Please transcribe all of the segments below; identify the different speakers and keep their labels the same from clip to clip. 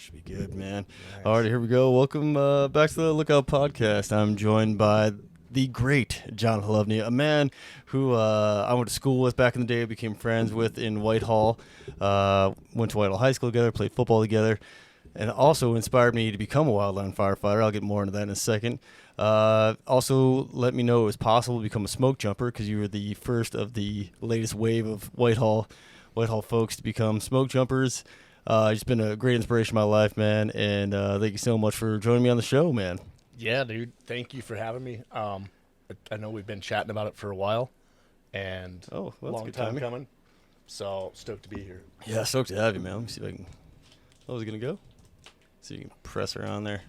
Speaker 1: Should be good, man.
Speaker 2: Nice.
Speaker 1: All right, here we go. Welcome back to the Lookout Podcast. I'm joined by the great John Holovnia, a man who I went to school with back in the day, became friends with in Whitehall, went to Whitehall High School together, played football together, and also inspired me to become a wildland firefighter. I'll get more into that in a second. Also let me know it was possible to become a smoke jumper because you were the first of the latest wave of Whitehall folks to become smoke jumpers. It's been a great inspiration in my life, man, and thank you so much for joining me on the show, man.
Speaker 2: Yeah, dude. Thank you for having me. I know we've been chatting about it for a while, and long time coming. So stoked to be here.
Speaker 1: Yeah, stoked to have you, man. Let me see if I can. Oh, is it gonna go? See if you can press around there.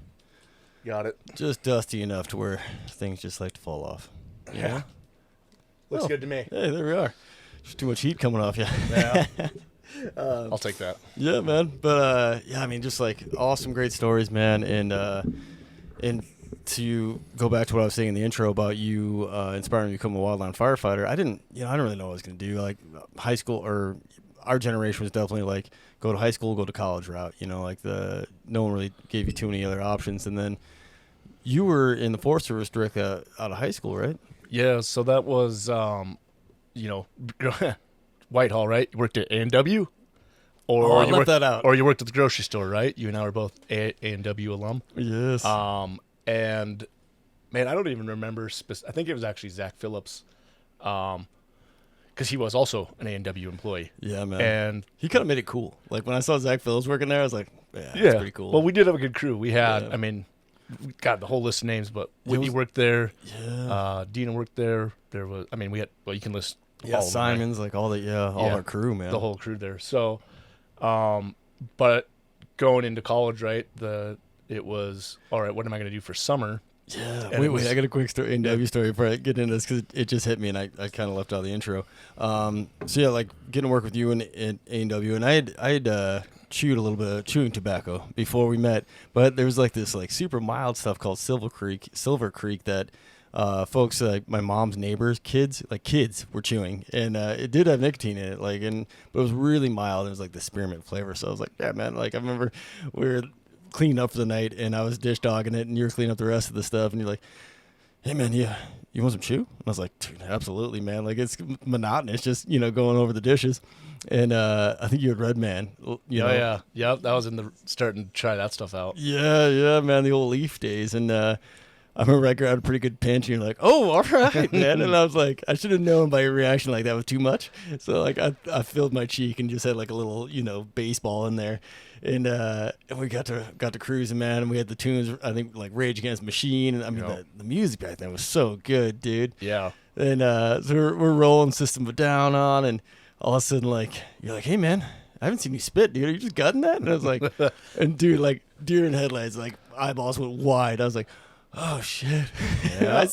Speaker 2: Got it.
Speaker 1: Just dusty enough to where things just like to fall off.
Speaker 2: Yeah. Looks good to me.
Speaker 1: Hey, there we are. Just too much heat coming off you.
Speaker 2: Yeah. I'll take that.
Speaker 1: Yeah, man. But yeah, I mean, just like awesome, great stories, man. And to go back to what I was saying in the intro about you inspiring me to become a wildland firefighter, I didn't really know what I was gonna do. Like high school, or our generation was definitely like go to high school, go to college route. Like no one really gave you too many other options. And then you were in the Forest Service directly out of high school, right?
Speaker 2: Yeah. So that was Whitehall, right? You worked at A&W? Or
Speaker 1: I left that out.
Speaker 2: Or you worked at the grocery store, right? You and I were both A&W alum.
Speaker 1: Yes.
Speaker 2: And man, I don't even remember. I think it was actually Zach Phillips, because he was also an A&W employee.
Speaker 1: Yeah, man.
Speaker 2: And
Speaker 1: he kind of made it cool. Like when I saw Zach Phillips working there, I was like, yeah, that's pretty cool.
Speaker 2: Well, we did have a good crew. We had, I mean, we got the whole list of names, but Whitney worked there.
Speaker 1: Yeah.
Speaker 2: Dina worked there. There was, I mean, we had, well, you can list
Speaker 1: yeah,
Speaker 2: all of them, right?
Speaker 1: Simons, like all our crew, man.
Speaker 2: The whole crew there. So, but going into college, right, it was, all right, what am I going to do for summer?
Speaker 1: Yeah.
Speaker 2: And
Speaker 1: Wait, I got a quick A&W story before I get into this because it just hit me and I kind of left out the intro. So yeah, like getting to work with you in A&W, and I had chewed a little bit of chewing tobacco before we met, but there was like this like super mild stuff called Silver Creek that folks like my mom's neighbors, kids were chewing, and it did have nicotine in it, but it was really mild. It was like the spearmint flavor. So I was like, yeah, man. Like I remember we were cleaning up for the night, and I was dish dogging it, and you were cleaning up the rest of the stuff, and you're like, hey, man, you want some chew? And I was like, dude, absolutely, man. Like it's monotonous, just going over the dishes. And I think you had Red Man.
Speaker 2: Yeah. That was starting to try that stuff out.
Speaker 1: Yeah, man. The old Leaf days, and I remember I grabbed a pretty good pinch, and you're like, oh, all right, man. And I was like, I should have known by your reaction like that was too much. So like I filled my cheek and just had like a little, baseball in there. And we got to cruising, man. And we had the tunes, I think, like Rage Against the Machine. And I mean, the music back then was so good, dude.
Speaker 2: Yeah.
Speaker 1: And so we're rolling System of a Down on, and all of a sudden, like, you're like, hey, man, I haven't seen you spit, dude. Are you just gutting that? And I was like, and dude, like, deer in headlights, like, eyeballs went wide. I was like, oh shit. Yeah. I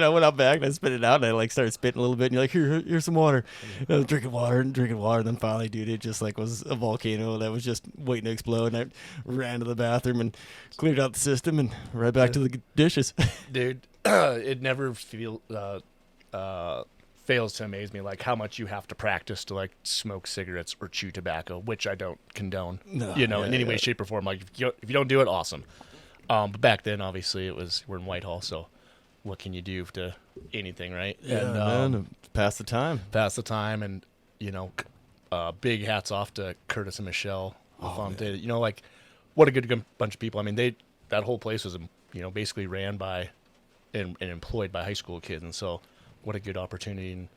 Speaker 1: went out back and I spit it out, and I like started spitting a little bit, and you're like, here's some water. And I was drinking water. And then finally, dude, it just like was a volcano that was just waiting to explode. And I ran to the bathroom and cleared out the system and right back to the dishes.
Speaker 2: Dude, it never fails to amaze me like how much you have to practice to like smoke cigarettes or chew tobacco, which I don't condone. In any way, shape, or form. Like if you don't do it, awesome. But back then, obviously, we're in Whitehall, so what can you do to anything, right?
Speaker 1: Yeah, and, man, pass the time.
Speaker 2: And, big hats off to Curtis and Michelle. Like, what a good bunch of people. I mean, that whole place was, basically ran by and employed by high school kids, and so what a good opportunity. And,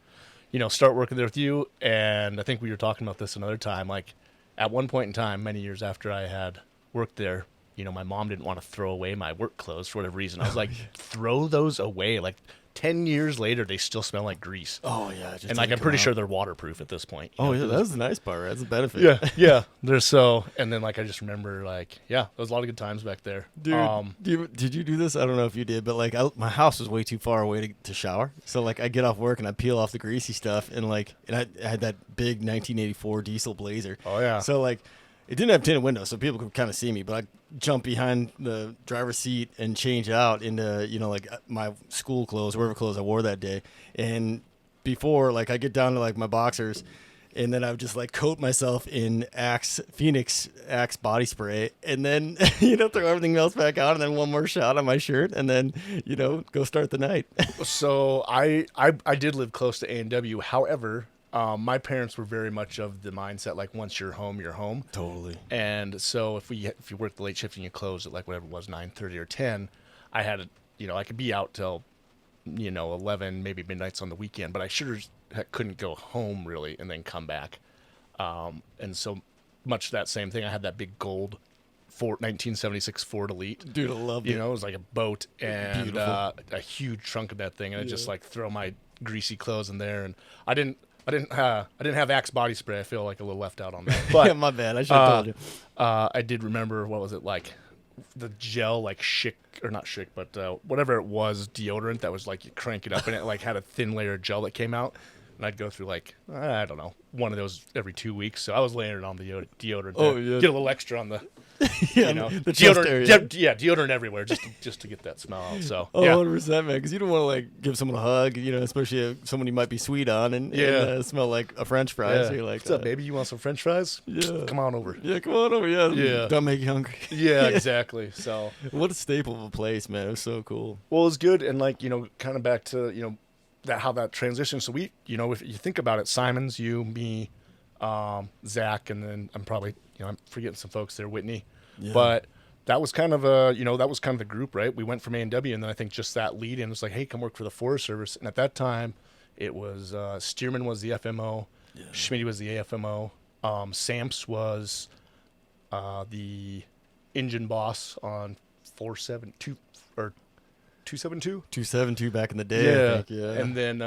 Speaker 2: start working there with you, and I think we were talking about this another time. Like, at one point in time, many years after I had worked there, my mom didn't want to throw away my work clothes for whatever reason. I was like, throw those away. Like 10 years later, they still smell like grease.
Speaker 1: Oh, yeah.
Speaker 2: And like, I'm pretty sure they're waterproof at this point.
Speaker 1: Oh, yeah. That's the nice part, right? That's the benefit.
Speaker 2: Yeah. And then like, I just remember like, yeah, there was a lot of good times back there.
Speaker 1: Dude, did you do this? I don't know if you did, but like my house was way too far away to shower. So like I get off work and I peel off the greasy stuff, and I had that big 1984 diesel Blazer.
Speaker 2: Oh, yeah.
Speaker 1: So like, it didn't have tinted windows, so people could kind of see me, but I'd jump behind the driver's seat and change out into, like my school clothes, whatever clothes I wore that day. And before, like, I get down to like my boxers, and then I would just like coat myself in Phoenix Axe body spray, and then throw everything else back on, and then one more shot on my shirt, and then go start the night.
Speaker 2: So I did live close to A&W. However, my parents were very much of the mindset like once you're home, you're home.
Speaker 1: Totally.
Speaker 2: And so if you work the late shift and you close at like whatever it was 9:30 or 10, I had I could be out till 11, maybe midnights on the weekend, but I sure couldn't go home really and then come back. And so much that same thing. I had that big gold 1976 Ford Elite.
Speaker 1: Dude, I loved it.
Speaker 2: It was like a boat and
Speaker 1: Beautiful.
Speaker 2: A huge trunk of that thing, and I just like throw my greasy clothes in there. And I didn't have Axe body spray. I feel like a little left out on that. But
Speaker 1: Yeah, my bad. I should have told you.
Speaker 2: I did remember, what was it like? The gel, like not Schick, but whatever it was, deodorant that was like you crank it up and it like had a thin layer of gel that came out. And I'd go through like, I don't know, one of those every 2 weeks. So I was layering it on the deodorant.
Speaker 1: Oh,
Speaker 2: to
Speaker 1: yeah.
Speaker 2: Get a little extra on the,
Speaker 1: the chest area.
Speaker 2: deodorant everywhere just to get that smell out. So,
Speaker 1: Oh,
Speaker 2: yeah.
Speaker 1: 100%, man, because you don't want to like give someone a hug, especially someone you might be sweet on and smell like a French fry.
Speaker 2: Yeah.
Speaker 1: So you're like,
Speaker 2: what's up, baby? You want some French fries?
Speaker 1: Yeah.
Speaker 2: Come on over.
Speaker 1: Yeah, come on over. Yeah,
Speaker 2: Yeah.
Speaker 1: Don't make you hungry.
Speaker 2: Yeah, exactly. So,
Speaker 1: What a staple of a place, man. It was so cool.
Speaker 2: well, it was good. And like, kind of back to, how that transition. So we, if you think about it, Simons, you, me, Zach, and then I'm probably, I'm forgetting some folks there, Whitney,
Speaker 1: Yeah.
Speaker 2: but that was kind of the group, right? We went from A&W, and then I think just that lead in was like, hey, come work for the Forest Service. And at that time it was, Stearman was the FMO, Schmitty was the AFMO, Samps was, the engine boss on 472 or 272.
Speaker 1: 272 back in the day. I think. Yeah.
Speaker 2: And then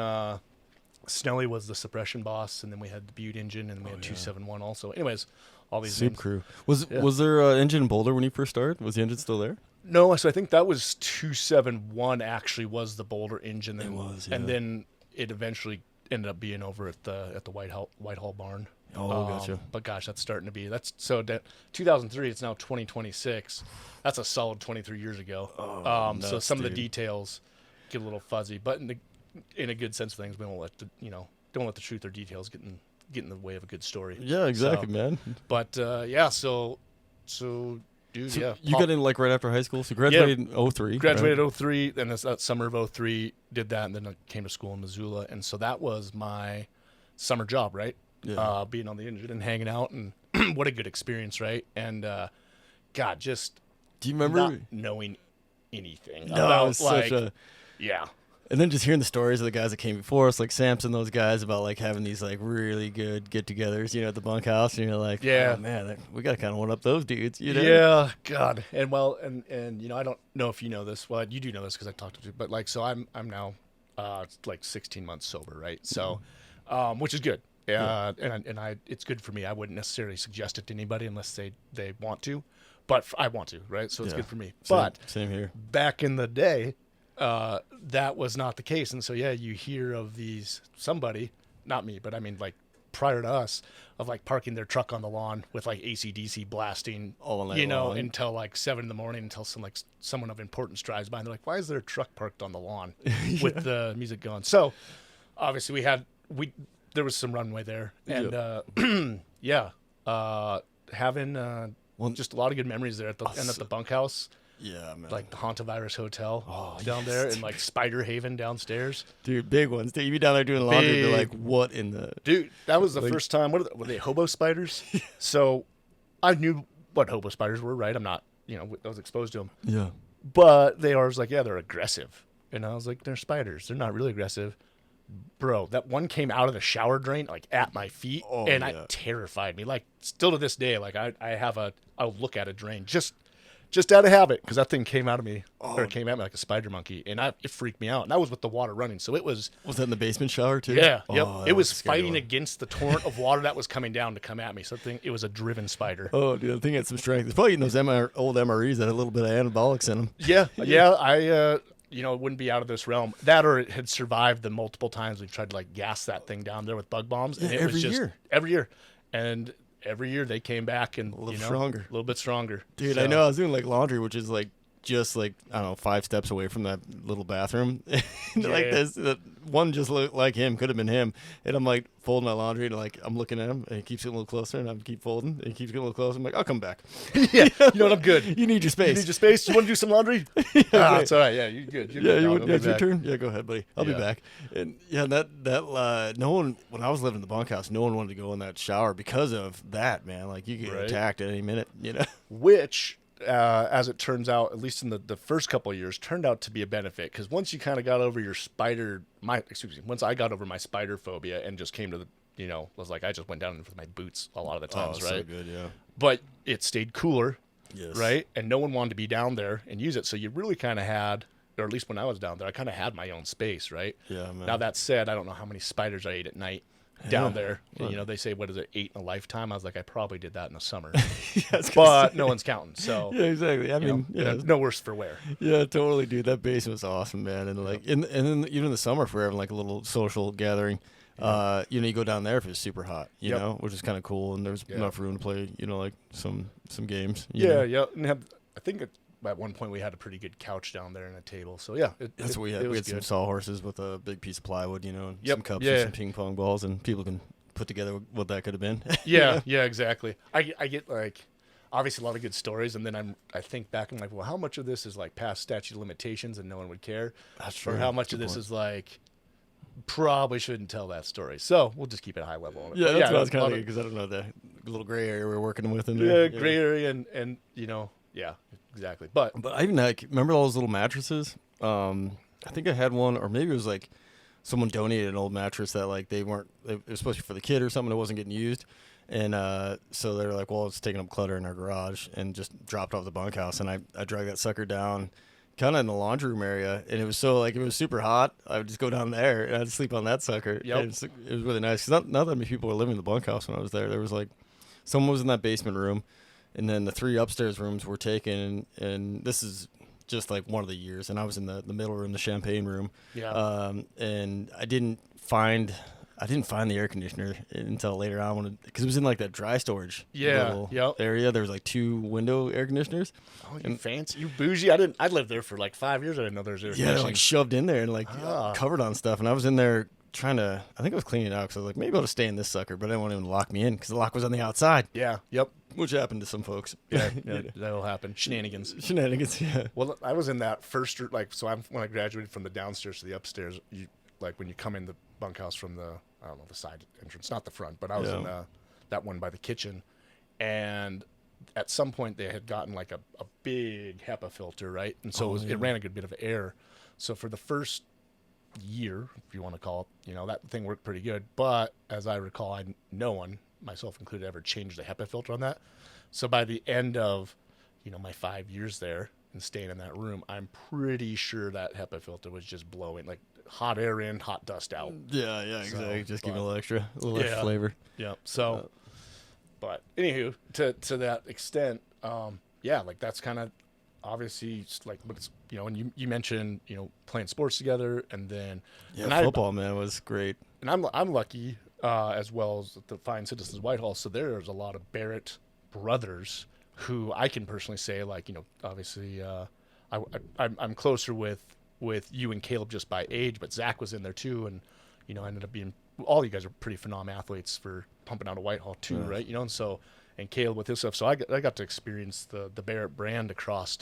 Speaker 2: Snelly was the suppression boss, and then we had the Butte engine, and then we had 271 also. Anyways, all these
Speaker 1: Soup
Speaker 2: names.
Speaker 1: crew. Was there an engine in Boulder when you first started? Was the engine still there?
Speaker 2: No, so I think that was 271 actually was the Boulder engine. Then,
Speaker 1: It was, yeah.
Speaker 2: And then it eventually ended up being over at the Whitehall barn.
Speaker 1: Oh, gotcha.
Speaker 2: But gosh, that's starting to be 2003. It's now 2026. That's a solid 23 years ago. So
Speaker 1: nuts,
Speaker 2: some of the
Speaker 1: dude.
Speaker 2: details get a little fuzzy, but in a good sense of things, we won't let don't let the truth or details get in the way of a good story.
Speaker 1: Yeah, exactly,
Speaker 2: So,
Speaker 1: man.
Speaker 2: But so dude, yeah.
Speaker 1: You got in like right after high school, so you graduated in 03.
Speaker 2: Graduated
Speaker 1: right?
Speaker 2: 03, then that summer of 03, did that, and then I came to school in Missoula, and so that was my summer job, right?
Speaker 1: Yeah.
Speaker 2: Being on the engine and hanging out, and what a good experience, right? And God, just
Speaker 1: Do you remember?
Speaker 2: not knowing anything
Speaker 1: No,
Speaker 2: about
Speaker 1: it was such a.
Speaker 2: yeah.
Speaker 1: And then just hearing the stories of the guys that came before us, like Samson, those guys, about like having these like really good get-togethers, at the bunkhouse, and you're like,
Speaker 2: Yeah.
Speaker 1: oh, man, we got to kind of one up those dudes,
Speaker 2: Yeah, God, and I don't know if you know this. Well, you do know this because I talked to you, but like, so I'm now like 16 months sober, right? So, which is good. And I it's good for me. I wouldn't necessarily suggest it to anybody unless they want to, but I want to, right? So it's
Speaker 1: Yeah.
Speaker 2: good for me.
Speaker 1: Same,
Speaker 2: But
Speaker 1: same here.
Speaker 2: back in the day, that was not the case, and so you hear of somebody, not me, but I mean like prior to us, of like parking their truck on the lawn with like AC/DC blasting
Speaker 1: All night long.
Speaker 2: until like 7 a.m. until someone of importance drives by, and they're like, why is there a truck parked on the lawn with the music going? So obviously there was some runway there, and having just a lot of good memories there at the bunkhouse.
Speaker 1: Yeah, man.
Speaker 2: Like the Hantavirus Hotel down there, and like Spider Haven downstairs.
Speaker 1: Dude, big ones. Dude, you be down there doing laundry, you're like,
Speaker 2: Big.
Speaker 1: what in the...
Speaker 2: Dude, that was the first time. Were they hobo spiders? So I knew what hobo spiders were, right? I'm not, I was exposed to them.
Speaker 1: Yeah.
Speaker 2: But they are like, yeah, they're aggressive. And I was like, they're spiders. They're not really aggressive. Bro, that one came out of the shower drain, like at my feet, and
Speaker 1: yeah.
Speaker 2: it terrified me. Like still to this day, like I'll look at a drain just out of habit, because that thing came out of me, or it came at me like a spider monkey, and it freaked me out. And that was with the water running, so it was.
Speaker 1: Was that in the basement shower, too?
Speaker 2: Yeah, yep.
Speaker 1: Oh, that
Speaker 2: It was
Speaker 1: a scary
Speaker 2: fighting
Speaker 1: one.
Speaker 2: against the torrent of water that was coming down to come at me. So it was a driven spider.
Speaker 1: Oh, dude, I think it had some strength. It's probably eating those old MREs that had a little bit of anabolics in them.
Speaker 2: Yeah. I it wouldn't be out of this realm. That, or it had survived the multiple times we've tried to like gas that thing down there with bug bombs. And it
Speaker 1: every
Speaker 2: was just
Speaker 1: year.
Speaker 2: every year, and every year they came back and
Speaker 1: A little stronger.
Speaker 2: a little bit stronger.
Speaker 1: Dude,
Speaker 2: So,
Speaker 1: I know. I was doing like laundry, which is like just like, I don't know, 5 steps away from that little bathroom. Like this, one just looked like him, could have been him. And I'm like folding my laundry and like I'm looking at him and he keeps getting a little closer and I keep folding and he keeps getting a little closer. I'm like, I'll come back.
Speaker 2: Yeah, you know what? I'm good.
Speaker 1: You need your space.
Speaker 2: You need your space. You want to do some laundry? It's all right. Yeah, you're good. You're good.
Speaker 1: It's your turn. Yeah, go ahead, buddy. I'll be
Speaker 2: Yeah.
Speaker 1: back. And yeah, no one, when I was living in the bunkhouse, no one wanted to go in that shower because of that, man. Like you get attacked at any minute, you know.
Speaker 2: Which, as it turns out, at least in the first couple of years, turned out to be a benefit because once you kind of got over once I got over my spider phobia and just came to was like I just went down with my boots a lot of the times, right?
Speaker 1: So good, yeah.
Speaker 2: But it stayed cooler,
Speaker 1: Yes.
Speaker 2: right? And no one wanted to be down there and use it, so you really kind of had, or at least when I was down there, I kind of had my own space, right?
Speaker 1: Yeah, man.
Speaker 2: Now that said, I don't know how many spiders I ate at night down there. And, they say, what is it, 8 in a lifetime? I was like, I probably did that in the summer. But no one's counting. So
Speaker 1: yeah, exactly. I mean,
Speaker 2: no worse for wear.
Speaker 1: Yeah, totally, dude. That basement was awesome, man. And like, and then even in the summer, if we're having like a little social gathering, you go down there if it's super hot, you know, which is kind of cool. And there's enough room to play, like some games.
Speaker 2: Yeah. And I think at one point we had a pretty good couch down there and a table. So yeah,
Speaker 1: that's what we had. We had some sawhorses with a big piece of plywood, and some cups and some ping pong balls, and people can put together what that could have been.
Speaker 2: Yeah, exactly. I get like obviously a lot of good stories, and then I think back and I'm like, well, how much of this is like past statute of limitations and no one would care?
Speaker 1: That's true.
Speaker 2: Or how much of this is like probably shouldn't tell that story. So we'll just keep it high level on it.
Speaker 1: Yeah, that's what I was kind of because I don't know the little gray area we're working with in there.
Speaker 2: Yeah, gray area and yeah, exactly. But
Speaker 1: I even remember all those little mattresses. I think I had one, or maybe it was like someone donated an old mattress that like it was supposed to be for the kid or something that wasn't getting used. And so they're like, well, it's taking up clutter in our garage, and just dropped off the bunkhouse. And I dragged that sucker down kind of in the laundry room area. And it was so like, it was super hot. I would just go down there and I'd sleep on that sucker.
Speaker 2: Yep.
Speaker 1: And it was really nice. 'Cause not that many people were living in the bunkhouse when I was there. There was like, someone was in that basement room. And then the 3 upstairs rooms were taken, and this is just like one of the years. And I was in the middle room, the champagne room.
Speaker 2: Yeah.
Speaker 1: And I didn't find the air conditioner until later on because it was in like that dry storage area. There was like 2 window air conditioners.
Speaker 2: Oh, you fancy, you bougie! I lived there for like 5 years. I didn't know there was air conditioning.
Speaker 1: Yeah, like shoved in there and like covered on stuff. And I was in there I think I was cleaning it out because I was like, maybe I'll just stay in this sucker, but I didn't want him to lock me in because the lock was on the outside.
Speaker 2: Yeah. Yep.
Speaker 1: Which happened to some folks.
Speaker 2: Yeah, that'll happen. Shenanigans.
Speaker 1: Yeah.
Speaker 2: Well, I was in that first, when I graduated from the downstairs to the upstairs, when you come in the bunkhouse from the side entrance, not the front, but I was in that one by the kitchen, and at some point they had gotten like a big HEPA filter, right? And so it ran a good bit of air. So for the first year, if you want to call it, that thing worked pretty good. But as I recall, no one, myself included, ever changed the HEPA filter on that. So by the end of, my 5 years there and staying in that room, I'm pretty sure that HEPA filter was just blowing like hot air in, hot dust out.
Speaker 1: Yeah, exactly. Just give it a little extra flavor.
Speaker 2: Yeah. So, but anywho, to that extent, like that's kind of obviously like what's and you mentioned playing sports together, and then
Speaker 1: football, man, was great. And
Speaker 2: I'm lucky as well as the fine citizens of Whitehall, so there's a lot of Barrett brothers who I can personally say, like, obviously I'm closer with you and Caleb just by age, but Zach was in there too, and ended up being, all you guys are pretty phenomenal athletes for pumping out of Whitehall too, right? And Caleb with his stuff. So I got to experience the Barrett brand across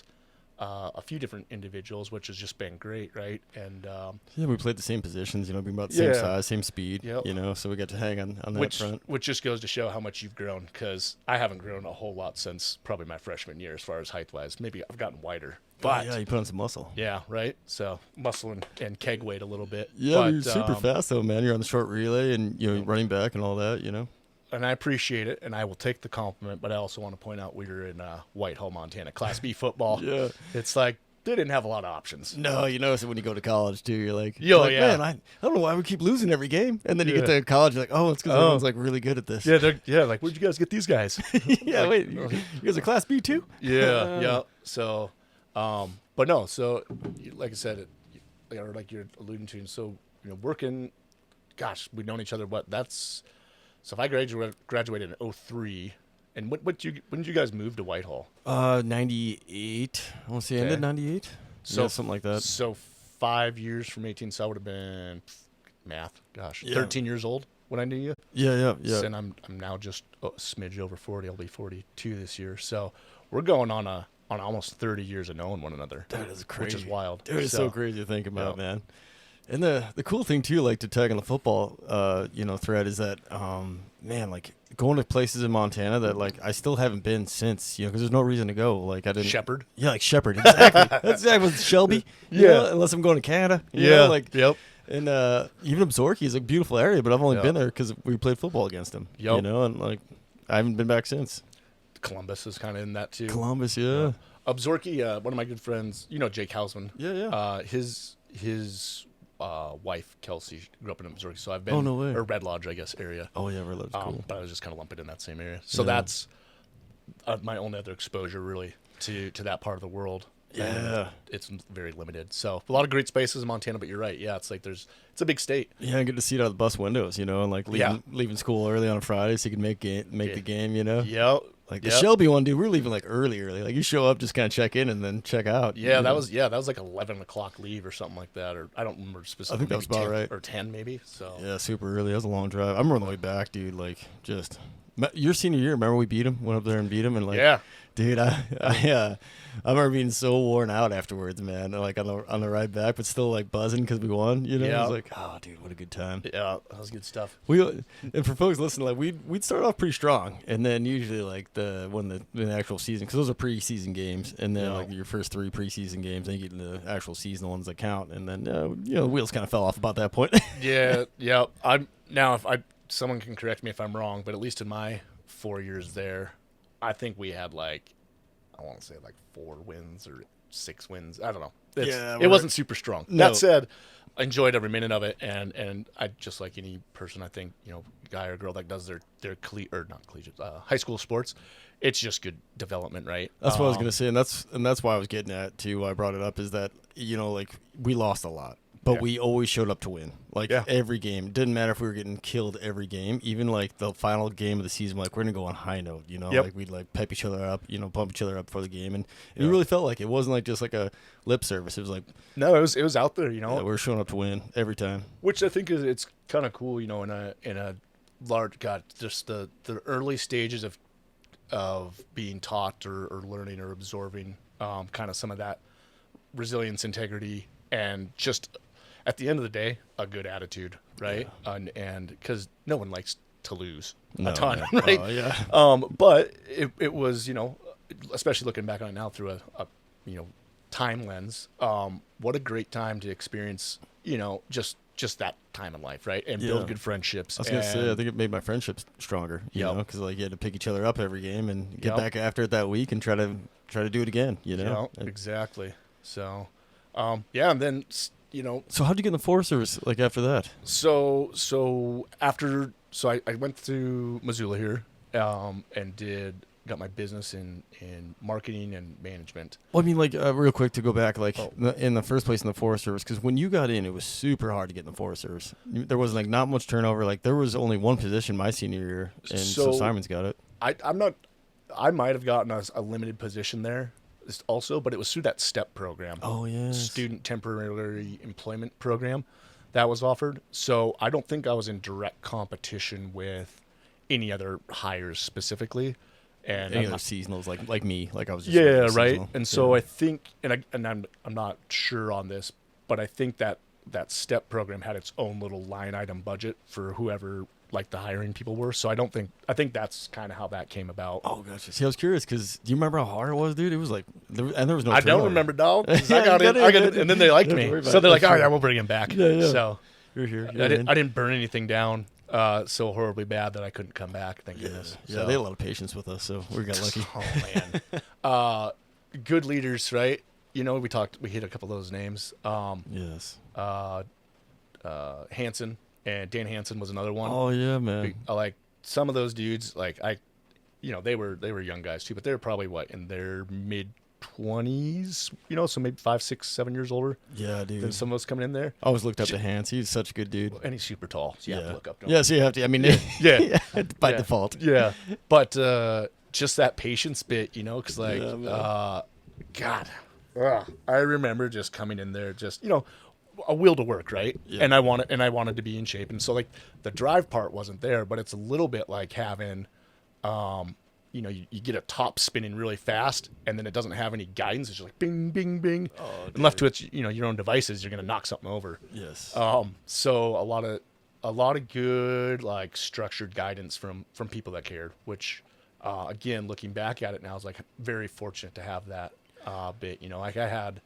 Speaker 2: a few different individuals, which has just been great, right? And
Speaker 1: we played the same positions, being about the same size, same speed, so we got to hang on that front.
Speaker 2: Which just goes to show how much you've grown, because I haven't grown a whole lot since probably my freshman year as far as height-wise. Maybe I've gotten wider. But
Speaker 1: you put on some muscle.
Speaker 2: Yeah, right? So muscle and keg weight a little bit.
Speaker 1: Yeah, you're super fast, though, man. You're on the short relay and running back and all that,
Speaker 2: And I appreciate it, and I will take the compliment, but I also want to point out we were in Whitehall, Montana, Class B football.
Speaker 1: Yeah.
Speaker 2: It's like they didn't have a lot of options.
Speaker 1: No, you notice it when you go to college, too. You're like,
Speaker 2: man,
Speaker 1: I don't know why we keep losing every game. And then you get to college, you're like, oh, it's because everyone's like really good at this.
Speaker 2: Yeah, like, where'd you guys get these guys?
Speaker 1: Wait, you guys are Class B, too?
Speaker 2: Yeah. So, but no, so like I said, or like you're alluding to, so, working, gosh, we've known each other, so if I graduated in 2003, And when did you guys move to Whitehall?
Speaker 1: 98. I want to say ended 98.
Speaker 2: So
Speaker 1: Yeah, something like that.
Speaker 2: So 5 years from 18, so I would have been math. Gosh,
Speaker 1: Yeah.
Speaker 2: 13 years old when I knew you.
Speaker 1: Yeah.
Speaker 2: And I'm now just a smidge over 40. I'll be 42 this year. So we're going on almost 30 years of knowing one another.
Speaker 1: That is crazy.
Speaker 2: Which is wild.
Speaker 1: Dude, it's so crazy to think about, man. And the cool thing too, like to tag on the football, thread is that, man, like going to places in Montana that like I still haven't been since, because there's no reason to go. Like I didn't.
Speaker 2: Shepherd.
Speaker 1: Yeah, like Shepherd. Exactly. That's exactly with Shelby. Unless I'm going to Canada.
Speaker 2: Yep.
Speaker 1: And even Absaroka is a beautiful area, but I've only been there because we played football against him.
Speaker 2: Yep.
Speaker 1: And like I haven't been back since.
Speaker 2: Columbus is kind of in that too.
Speaker 1: Columbus, yeah.
Speaker 2: Absaroka, one of my good friends, Jake Hausman.
Speaker 1: Yeah.
Speaker 2: His wife Kelsey grew up in Absaroka, so I've been
Speaker 1: Oh, no way.
Speaker 2: or Red Lodge, I guess, area.
Speaker 1: Oh yeah, Red Lodge's cool.
Speaker 2: But I was just kind of lumped in that same area. So that's my only other exposure really to that part of the world.
Speaker 1: Yeah.
Speaker 2: And it's very limited. So a lot of great spaces in Montana, but you're right. Yeah, it's like it's a big state.
Speaker 1: Yeah, I get to see it out of the bus windows, and like leaving school early on a Friday so you can make the game,
Speaker 2: Yep.
Speaker 1: Like the Shelby one, dude, we're leaving like early. Like you show up, just kind of check in and then check out.
Speaker 2: Yeah, that was like 11 o'clock leave or something like that, or I don't remember specifically.
Speaker 1: I think that was about
Speaker 2: 10,
Speaker 1: right.
Speaker 2: Or 10 maybe. So
Speaker 1: yeah, super early. That was a long drive. I remember on the way back, dude. Like just your senior year. Remember we beat him? Went up there and beat him, and like dude, I remember being so worn out afterwards, man. Like on the ride back, but still like buzzing because we won. I was like, oh, dude, what a good time.
Speaker 2: Yeah, that was good stuff.
Speaker 1: And for folks listening, like we'd start off pretty strong, and then usually like when the actual season, because those are preseason games, and then like your first 3 preseason games, then you get into the actual season ones that count, and then the wheels kind of fell off about that point.
Speaker 2: Yeah. If someone can correct me if I'm wrong, but at least in my 4 years there, I think we had I want to say 4 wins or 6 wins. I don't know. It wasn't super strong. No. That said, I enjoyed every minute of it, and I just like any person, I think, guy or girl that does their high school sports, it's just good development, right?
Speaker 1: That's what I was gonna say, and that's why I was getting at too. Why I brought it up is that like we lost a lot. But we always showed up to win. Every game. Didn't matter if we were getting killed every game. Even like the final game of the season, like we're gonna go on high note, Like we'd like pep each other up, pump each other up for the game. And it really felt like it wasn't like just like a lip service. It was like
Speaker 2: no, it was out there,
Speaker 1: Yeah, we were showing up to win every time.
Speaker 2: Which I think it's kind of cool, in a large just the early stages of being taught or learning or absorbing kind of some of that resilience, integrity, and just at the end of the day, a good attitude, right? Yeah. And because no one likes to lose a ton, right? But it was, especially looking back on it now through a time lens, what a great time to experience, just that time in life, right? And build good friendships.
Speaker 1: I was going to say, I think it made my friendships stronger, because like you had to pick each other up every game and get back after it that week and try to do it again,
Speaker 2: Exactly. So, and then,
Speaker 1: So how'd you get in the Forest Service like after that?
Speaker 2: So I went to Missoula here, and got my business in marketing and management.
Speaker 1: Well, I mean, like real quick to go back, in the first place in the Forest Service, because when you got in, it was super hard to get in the Forest Service. There was like not much turnover. Like there was only one position my senior year, and so Simon's got it.
Speaker 2: I might have gotten a limited position there also, but it was through that STEP program.
Speaker 1: Oh, yeah.
Speaker 2: Student Temporary Employment Program that was offered. So I don't think I was in direct competition with any other hires specifically. And
Speaker 1: any other seasonals like me, like I was just
Speaker 2: right.
Speaker 1: Seasonal.
Speaker 2: And so I think, and I'm not sure on this, but I think that STEP program had its own little line item budget for whoever like the hiring people were. So I think that's kind of how that came about.
Speaker 1: Oh, gotcha. See, I was curious because do you remember how hard it was, dude? It was like, there was no turnover.
Speaker 2: I don't remember, dog. I got it, and then they liked me. So they're like, oh, yeah, we'll bring him back.
Speaker 1: Yeah.
Speaker 2: So
Speaker 1: you're here.
Speaker 2: I didn't burn anything down so horribly bad that I couldn't come back, thank goodness.
Speaker 1: Yeah, they had a lot of patience with us, so we got lucky.
Speaker 2: Oh, man. Good leaders, right? We hit a couple of those names.
Speaker 1: Yes.
Speaker 2: Hansen. And Dan Hansen was another one.
Speaker 1: Oh yeah, man.
Speaker 2: Like some of those dudes, they were young guys too, but they were probably in their mid-20s, so maybe 5, 6, 7 years older.
Speaker 1: Yeah, dude.
Speaker 2: Than some of us coming in there.
Speaker 1: I always looked up to Hans. He's such a good dude.
Speaker 2: And he's super tall, so you have to look up to him.
Speaker 1: Yeah, so you have to. I mean, by default.
Speaker 2: Yeah, but just that patience bit, you know, because like, God, I remember just coming in there, just, you know, a will to work, right?
Speaker 1: Yeah.
Speaker 2: And I wanted to be in shape, and so like the drive part wasn't there, but it's a little bit like having, you know, you get a top spinning really fast, and then it doesn't have any guidance. It's just like bing, bing, bing, and left to its, you know, your own devices, you're gonna knock something over.
Speaker 1: Yes.
Speaker 2: So a lot of good like structured guidance from people that cared, which again, looking back at it now, is like very fortunate to have that bit. You know, like I had,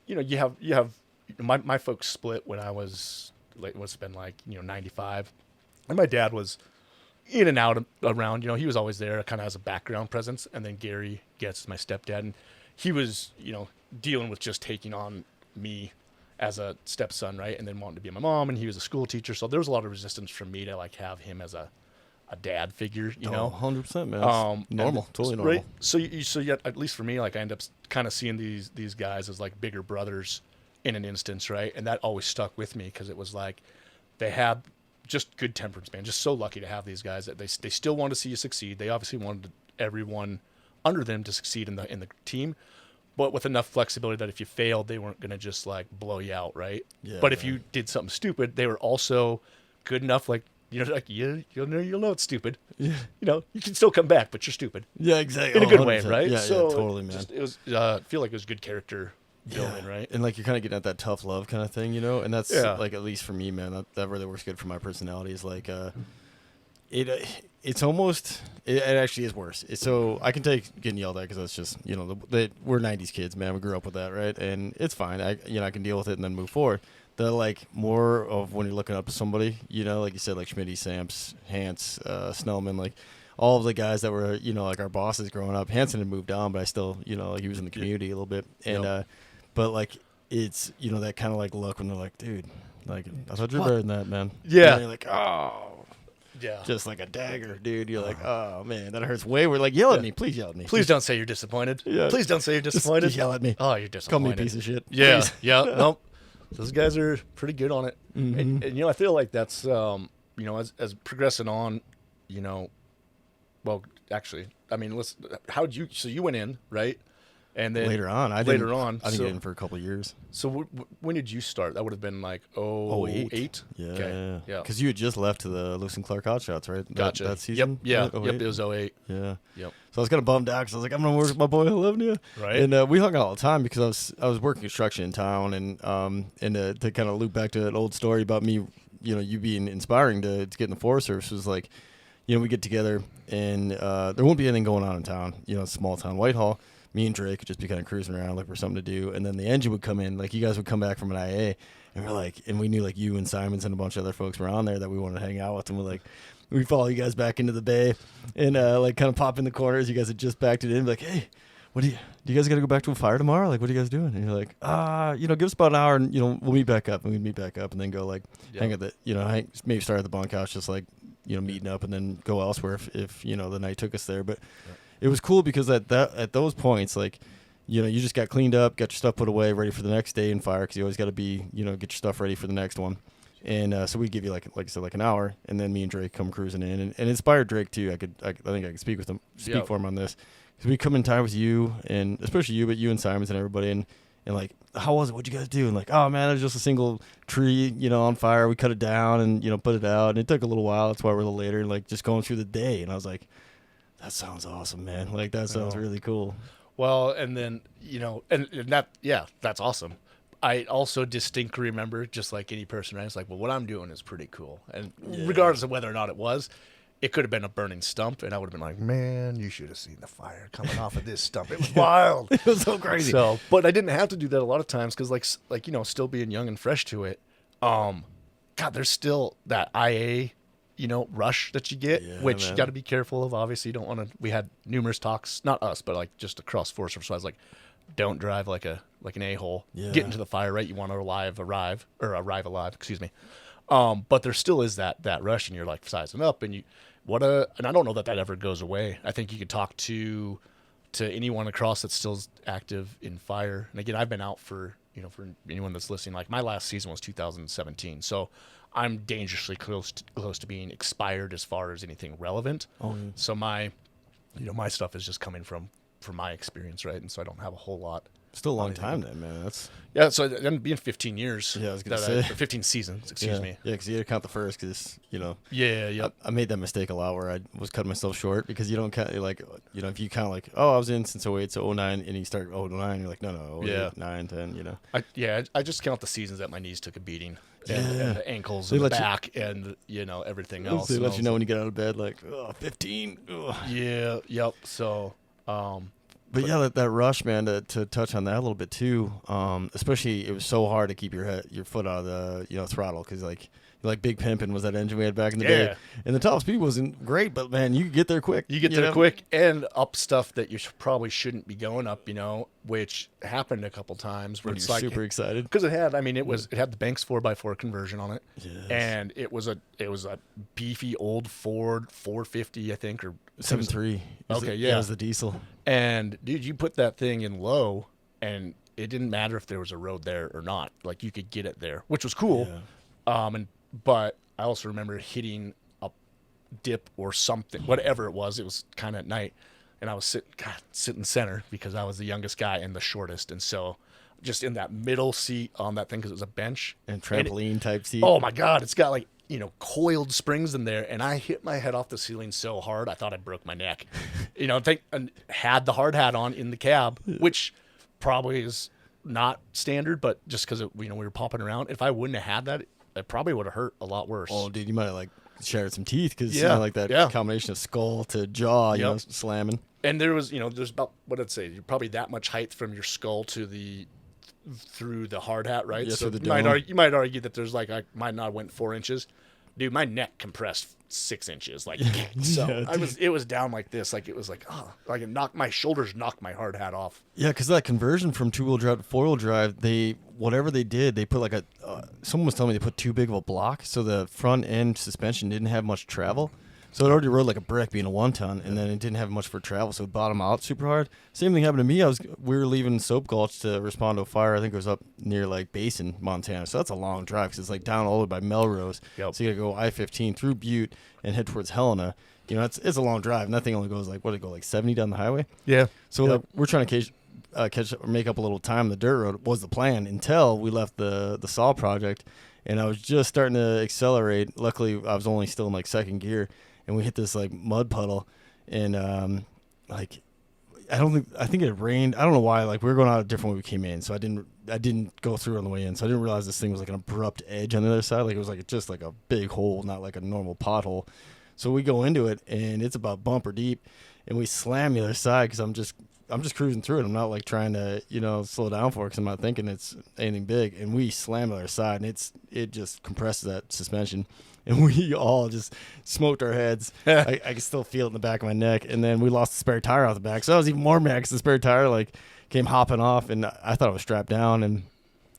Speaker 2: you know, you have my folks split when I was like, what's been like, you know, 95, and my dad was in and out around, you know, he was always there kind of as a background presence. And then Gary Getz, my stepdad, and he was, you know, dealing with just taking on me as a stepson, right? And then wanting to be my mom, and he was a school teacher. So there was a lot of resistance from me to like have him as a dad figure, you know?
Speaker 1: 100%, man. Normal, totally normal.
Speaker 2: Right? So yet, at least for me, like I end up kind of seeing these guys as like bigger brothers in an instance, right? And that always stuck with me because it was like they had just good temperance, man. Just so lucky to have these guys that they still want to see you succeed. They obviously wanted everyone under them to succeed in the team, but with enough flexibility that if you failed, they weren't going to just like blow you out, right?
Speaker 1: Yeah,
Speaker 2: but if you did something stupid, they were also good enough, like, you know, like you'll know it's stupid.
Speaker 1: Yeah.
Speaker 2: You know, you can still come back, but you're stupid.
Speaker 1: Yeah, exactly.
Speaker 2: In a good way,
Speaker 1: 100%.
Speaker 2: right?
Speaker 1: Yeah,
Speaker 2: So
Speaker 1: yeah, totally, man.
Speaker 2: it was I feel like it was good character building, right?
Speaker 1: And like you're kind of getting at that tough love kind of thing, you know? And that's like, at least for me, man, that really works good for my personality. Is like, it's almost, it actually is worse. So I can take getting yelled at because that's just, you know, we're 90s kids, man. We grew up with that, right? And it's fine. I can deal with it and then move forward. The like more of when you're looking up to somebody, you know, like you said, like Schmitty, Samps, Hans, Snellman, like all of the guys that were, you know, like our bosses growing up. Hanson had moved on, but I still, you know, like he was in the community a little bit. And, but like, it's, you know, that kind of like look when they're like, dude, like, I thought you were better than that, man.
Speaker 2: Yeah.
Speaker 1: And you're like, oh,
Speaker 2: yeah.
Speaker 1: Just like a dagger, dude. You're like, oh man, that hurts way. We're like, yell at me, please yell at me.
Speaker 2: Please don't say you're disappointed.
Speaker 1: Yeah.
Speaker 2: Please don't say you're disappointed.
Speaker 1: Just yell at me.
Speaker 2: Oh, you're disappointed.
Speaker 1: Call me a piece of shit.
Speaker 2: Yeah.
Speaker 1: Please.
Speaker 2: Yeah. Nope. Those guys are pretty good on it.
Speaker 1: Mm-hmm.
Speaker 2: And, you know, I feel like that's, you know, as progressing on, you know, well, actually, I mean, so you went in, right? And then
Speaker 1: later on, I didn't get in for a couple of years.
Speaker 2: So when did you start? That would have been like 08?
Speaker 1: Yeah,
Speaker 2: okay.
Speaker 1: yeah. Because you had just left to the Lewis and Clark Hotshots, right?
Speaker 2: Gotcha.
Speaker 1: That season?
Speaker 2: Yep.
Speaker 1: Right?
Speaker 2: Yep. It was 08.
Speaker 1: Yeah.
Speaker 2: Yep.
Speaker 1: So I was kind of bummed out because I was like, I'm gonna work with my boy Holovnia,
Speaker 2: right?
Speaker 1: And we hung out all the time because I was working construction in town, and to kind of loop back to that old story about me, you know, you being inspiring to get in the Forest Service was like, you know, we get together and there won't be anything going on in town, you know, small town Whitehall. Me and Drake would just be kind of cruising around looking for something to do, and then the engine would come in. Like you guys would come back from an IA, and we're like, and we knew like you and Simons and a bunch of other folks were on there that we wanted to hang out with, and we're like, we follow you guys back into the bay, and like kind of pop in the corners. You guys had just backed it in, like, hey, do you guys got to go back to a fire tomorrow? Like, what are you guys doing? And you're like, you know, give us about an hour, and you know, we'll meet back up, and we'd meet back up, and then go like hang at the, you know, maybe start at the bunkhouse, just like, you know, meeting up, and then go elsewhere if you know the night took us there, but. It was cool because at those points, like, you know, you just got cleaned up, got your stuff put away, ready for the next day in fire, because you always got to be, you know, get your stuff ready for the next one. And so we'd give you like I said, like an hour, and then me and Drake come cruising in, and inspired Drake too. I think I could speak for him on this, because we come in time with you, and especially you, but you and Simons and everybody, and like, how was it? What'd you guys do? And like, oh man, it was just a single tree, you know, on fire. We cut it down and, you know, put it out, and it took a little while. That's why we're a little later, and like just going through the day. And I was like, that sounds awesome, man. Like, that sounds really cool.
Speaker 2: Well, and then, you know, and that, yeah, that's awesome. I also distinctly remember, just like any person, right? It's like, well, what I'm doing is pretty cool. And regardless of whether or not it was, it could have been a burning stump, and I would have been like, man, you should have seen the fire coming off of this stump. It was wild.
Speaker 1: It was so crazy.
Speaker 2: So, but I didn't have to do that a lot of times because, like you know, still being young and fresh to it, God, there's still that IA, you know, rush that you get, which you got to be careful of. Obviously, you don't want to. We had numerous talks, not us, but like just across Forest Service. So I was like, don't drive like an a-hole. Get into the fire, right? You want to arrive alive. Excuse me. But there still is that rush, and you're like sizing up, and and I don't know that ever goes away. I think you could talk to anyone across that's still active in fire. And again, I've been out for anyone that's listening. Like my last season was 2017, so I'm dangerously close to being expired as far as anything relevant. So my my stuff is just coming from my experience, right? And so I don't have a whole lot.
Speaker 1: Still a long time then, man. That's
Speaker 2: Yeah, so then being 15 years.
Speaker 1: Yeah, I was gonna say.
Speaker 2: Or 15 seasons, excuse me.
Speaker 1: Yeah, because you had to count the first, because
Speaker 2: Yeah, yep.
Speaker 1: I made that mistake a lot where I was cutting myself short, because you don't count like if you count like, oh, I was in since 08 to 09, and you start 09, you're like, no, 08, 9, 10,
Speaker 2: I just count the seasons that my knees took a beating, and the ankles
Speaker 1: They
Speaker 2: and the
Speaker 1: let you-
Speaker 2: back and everything else.
Speaker 1: They
Speaker 2: And
Speaker 1: let
Speaker 2: I
Speaker 1: you know when you get out of bed, like, oh, 15. Ugh.
Speaker 2: Yeah, yep. So,
Speaker 1: But yeah, that rush, man. To touch on that a little bit too. Especially, it was so hard to keep your foot out of the throttle, because like Big Pimpin' was that engine we had back in the day, and the top speed wasn't great, but man, you could get there quick.
Speaker 2: you get there quick and up stuff that you probably shouldn't be going up, which happened a couple times where
Speaker 1: When
Speaker 2: it's
Speaker 1: you're
Speaker 2: like
Speaker 1: super excited.
Speaker 2: because it had the Banks 4x4 conversion on it,
Speaker 1: Yes.
Speaker 2: and it was a beefy old Ford 450, I think, or
Speaker 1: 7.3.
Speaker 2: Okay,
Speaker 1: It
Speaker 2: yeah.
Speaker 1: was the diesel.
Speaker 2: And dude, you put that thing in low, and it didn't matter if there was a road there or not. Like, you could get it there, which was cool.
Speaker 1: Yeah.
Speaker 2: But I also remember hitting a dip or something, whatever it was. It was kind of at night, and I was sitting center because I was the youngest guy and the shortest, and so just in that middle seat on that thing, because it was a bench
Speaker 1: And trampoline type seat.
Speaker 2: Oh my God, it's got like coiled springs in there, and I hit my head off the ceiling so hard I thought I broke my neck. And had the hard hat on in the cab, which probably is not standard, but just because we were popping around. If I wouldn't have had that, it probably would have hurt a lot worse.
Speaker 1: Oh, dude, you might have like shattered some teeth, because like that
Speaker 2: Yeah.
Speaker 1: combination of skull to jaw,
Speaker 2: Yep.
Speaker 1: slamming.
Speaker 2: And there was, there's about, what I'd say, probably that much height from your skull to through the hard hat, right?
Speaker 1: Yeah,
Speaker 2: so
Speaker 1: through the
Speaker 2: you might argue that there's like, I might not have went 4 inches. Dude, my neck compressed 6 inches. Like, so
Speaker 1: Yeah,
Speaker 2: it was down like this. Like, it was like, like my shoulders knocked my hard hat off.
Speaker 1: Yeah, because that conversion from 2-wheel drive to 4-wheel drive, whatever they did, they put like someone was telling me they put too big of a block, so the front end suspension didn't have much travel. So it already rode like a brick, being a 1-ton, and then it didn't have much for travel, so it bottomed out super hard. Same thing happened to me. We were leaving Soap Gulch to respond to a fire. I think it was up near like Basin, Montana. So that's a long drive, because it's like down all the way by Melrose.
Speaker 2: Yep.
Speaker 1: So you got to go I-15 through Butte and head towards Helena. It's a long drive, and that thing only goes like, what did it go, like 70 down the highway?
Speaker 2: Yeah.
Speaker 1: So like, we're trying to catch or make up a little time. The dirt road was the plan until we left the saw project, and I was just starting to accelerate. Luckily, I was only still in like second gear, and we hit this like mud puddle, and I think it rained. I don't know why. Like, we were going out a different way we came in, so I didn't go through on the way in. So I didn't realize this thing was like an abrupt edge on the other side. Like, it was like just like a big hole, not like a normal pothole. So we go into it, and it's about bumper deep, and we slam the other side, because I'm just cruising through it. I'm not like trying to slow down for it, because I'm not thinking it's anything big. And we slam the other side, and it just compresses that suspension, and we all just smoked our heads. I can still feel it in the back of my neck. And then we lost the spare tire off the back, so I was even more mad, because the spare tire like came hopping off, and I thought it was strapped down, and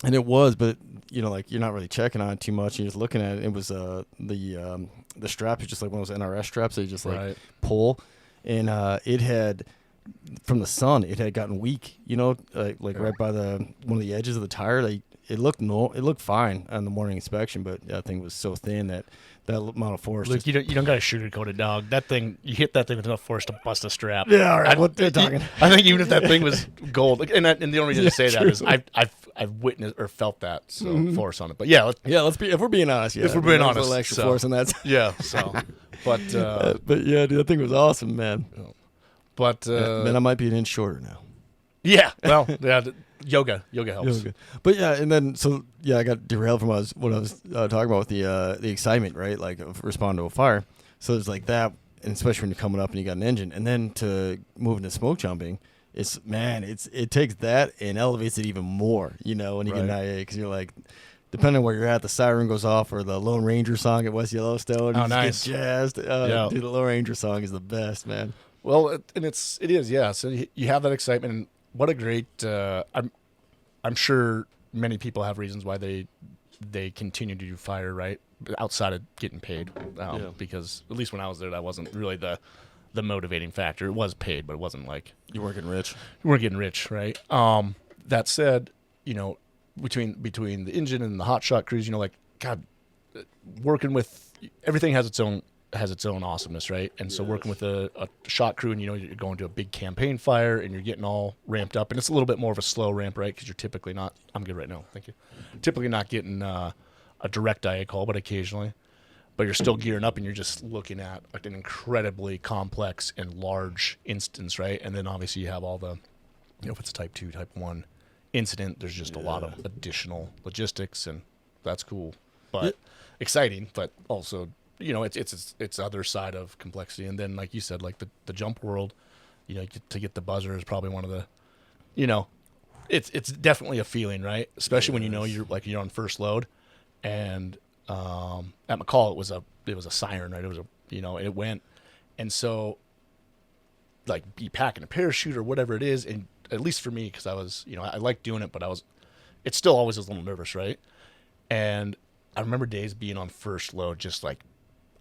Speaker 1: it was, but like, you're not really checking on it too much. You're just looking at it. It was the strap is just like one of those NRS straps that you just like pull, and it had, from the sun, it had gotten weak, right by one of the edges of the tire. It looked fine on the morning inspection, but that thing was so thin that amount of force.
Speaker 2: Look, you don't got to sugarcoat it, dog. That thing, you hit that thing with enough force to bust a strap.
Speaker 1: Yeah, all right. What they're talking.
Speaker 2: I think even if that thing was gold, and the only reason to say that is I've witnessed or felt that force on it. But yeah,
Speaker 1: let's be, if we're being honest,
Speaker 2: if we're being honest,
Speaker 1: a little extra force on that.
Speaker 2: Yeah. So, but
Speaker 1: yeah, dude, that thing was awesome, man.
Speaker 2: But
Speaker 1: then I might be an inch shorter now.
Speaker 2: Yeah. Well, yeah. Yoga helps.
Speaker 1: But yeah, and then I got derailed from what I was talking about with the excitement, right? Like, of responding to a fire. So there's like that, and especially when you're coming up and you got an engine, and then to move into smoke jumping, it takes that and elevates it even more, when you get an IA, because you're like, depending on where you're at, the siren goes off, or the Lone Ranger song at West Yellowstone.
Speaker 2: Oh, nice.
Speaker 1: Get jazzed. Dude, the Lone Ranger song is the best, man.
Speaker 2: Well, and it is, yeah. So you have that excitement, and what a great. I'm sure many people have reasons why they continue to do fire, right? Outside of getting paid, because at least when I was there, that wasn't really the motivating factor. It was paid, but it wasn't like
Speaker 1: you weren't getting rich.
Speaker 2: You weren't getting rich, right? That said, between the engine and the hot shot crews, like, God, working with everything has its own has its own awesomeness, right? And so working with a shot crew, and you're going to a big campaign fire, and you're getting all ramped up, and it's a little bit more of a slow ramp, right? Because you're typically not. I'm good right now, thank you. Typically not getting a direct IA call, but occasionally. But you're still gearing up, and you're just looking at like an incredibly complex and large instance, right? And then obviously you have all the, if it's a Type 2, Type 1 incident, there's just a lot of additional logistics, and that's cool, but exciting, but also, it's other side of complexity. And then, like you said, like the jump world, to get the buzzer is probably one of the, it's definitely a feeling, right? Especially when you're on first load, and at McCall it was a siren, right? It was it went, and so like be packing a parachute or whatever it is, and at least for me, because I was I like doing it, but it's still always a little nervous, right? And I remember days being on first load, just like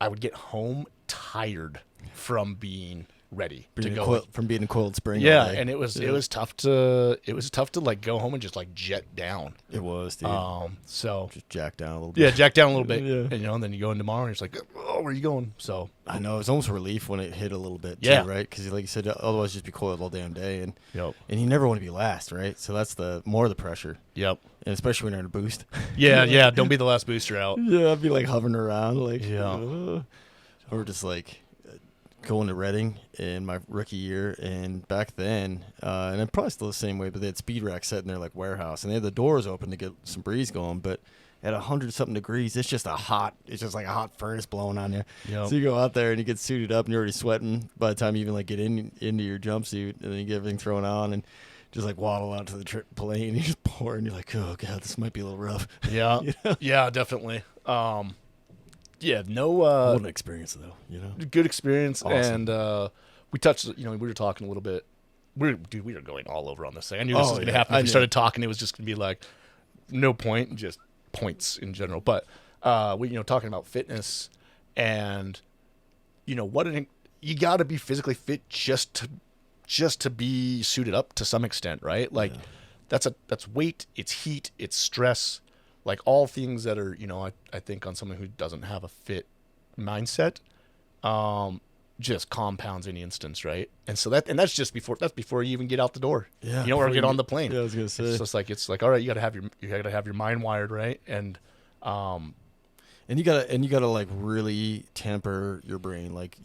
Speaker 2: I would get home tired from being ready to go
Speaker 1: from being in Coiled Spring.
Speaker 2: Yeah, and it was tough to like go home and just like jet down.
Speaker 1: It was, dude.
Speaker 2: So
Speaker 1: just jack down a little bit.
Speaker 2: Yeah, jack down a little bit. Yeah. And then you go in tomorrow, and it's like, oh, where are you going? So
Speaker 1: I know it's almost a relief when it hit a little bit, too, right? Because like you said, otherwise just be coiled all damn day, and you never want to be last, right? So that's the more the pressure.
Speaker 2: Yep.
Speaker 1: And especially when you're in a boost.
Speaker 2: Yeah. Don't be the last booster out.
Speaker 1: Yeah, I'd be like hovering around, like or just like going to Reading in my rookie year, and back then, and I'm probably still the same way, but they had speed racks set in their like warehouse, and they had the doors open to get some breeze going, but at 100-something degrees, it's just like a hot furnace blowing on you. Yep. So you go out there and you get suited up, and you're already sweating by the time you even like get into your jumpsuit, and then you get everything thrown on, and just like waddle out to the plane, and you just pour, and you're like, oh god, this might be a little rough.
Speaker 2: Yeah, yeah, definitely. Yeah,
Speaker 1: what an experience though,
Speaker 2: Good experience.
Speaker 1: Awesome.
Speaker 2: And we touched, we were talking a little bit. We were going all over on this thing. I knew this was going to happen. If we started talking, it was just going to be like no point, just points in general. But we talking about fitness, and you got to be physically fit just to be suited up to some extent, right? Like that's weight, it's heat, it's stress. Like all things that are, I think on someone who doesn't have a fit mindset, just compounds any instance, right? And so that's before you even get out the door, or get on the plane.
Speaker 1: Yeah, I was gonna say.
Speaker 2: It's like all right, you gotta have your mind wired right, and
Speaker 1: you gotta like really temper your brain, like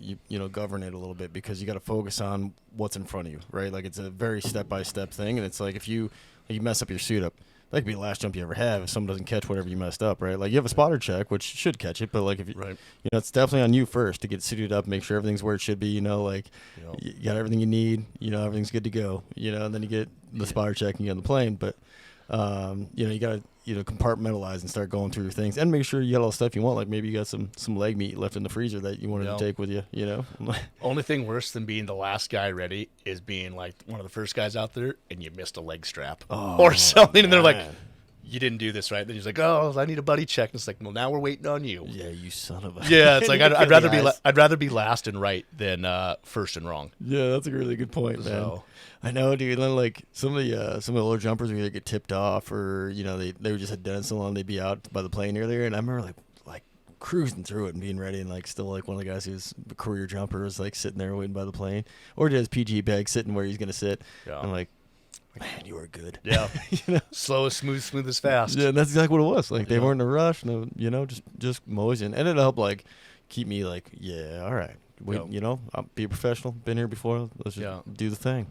Speaker 1: govern it a little bit, because you gotta focus on what's in front of you, right? Like it's a very step-by-step thing, and it's like if you mess up your suit up, that could be the last jump you ever have if someone doesn't catch whatever you messed up, right? Like you have a spotter check, which should catch it, but like if it's definitely on you first to get suited up, make sure everything's where it should be, you got everything you need, everything's good to go, and then you get the spotter check and you get on the plane. But you gotta compartmentalize and start going through your things, and make sure you got all the stuff you want. Like maybe you got some leg meat left in the freezer that you wanted to take with you.
Speaker 2: Only thing worse than being the last guy ready is being like one of the first guys out there and you missed a leg strap or something, and they're like, you didn't do this right. Then he's like, oh, I need a buddy check. And it's like, well, now we're waiting on you.
Speaker 1: Yeah, you son of a.
Speaker 2: Yeah, it's like I'd rather be last and right than first and wrong.
Speaker 1: Yeah, that's a really good point, man. So, I know, dude. And then like some of the lower jumpers would either get tipped off, or they were just had done so long they'd be out by the plane earlier. And I remember like cruising through it and being ready, and like still like one of the guys who's a career jumper was like sitting there waiting by the plane, or just his PG bag sitting where he's gonna sit. Yeah. I'm like, man, you are good.
Speaker 2: Yeah. Slow as smooth as fast.
Speaker 1: Yeah, and that's exactly what it was. Like they weren't in a rush, no, just moseying. And it helped like keep me like, yeah, all right. I'll be a professional. Been here before. Let's just do the thing,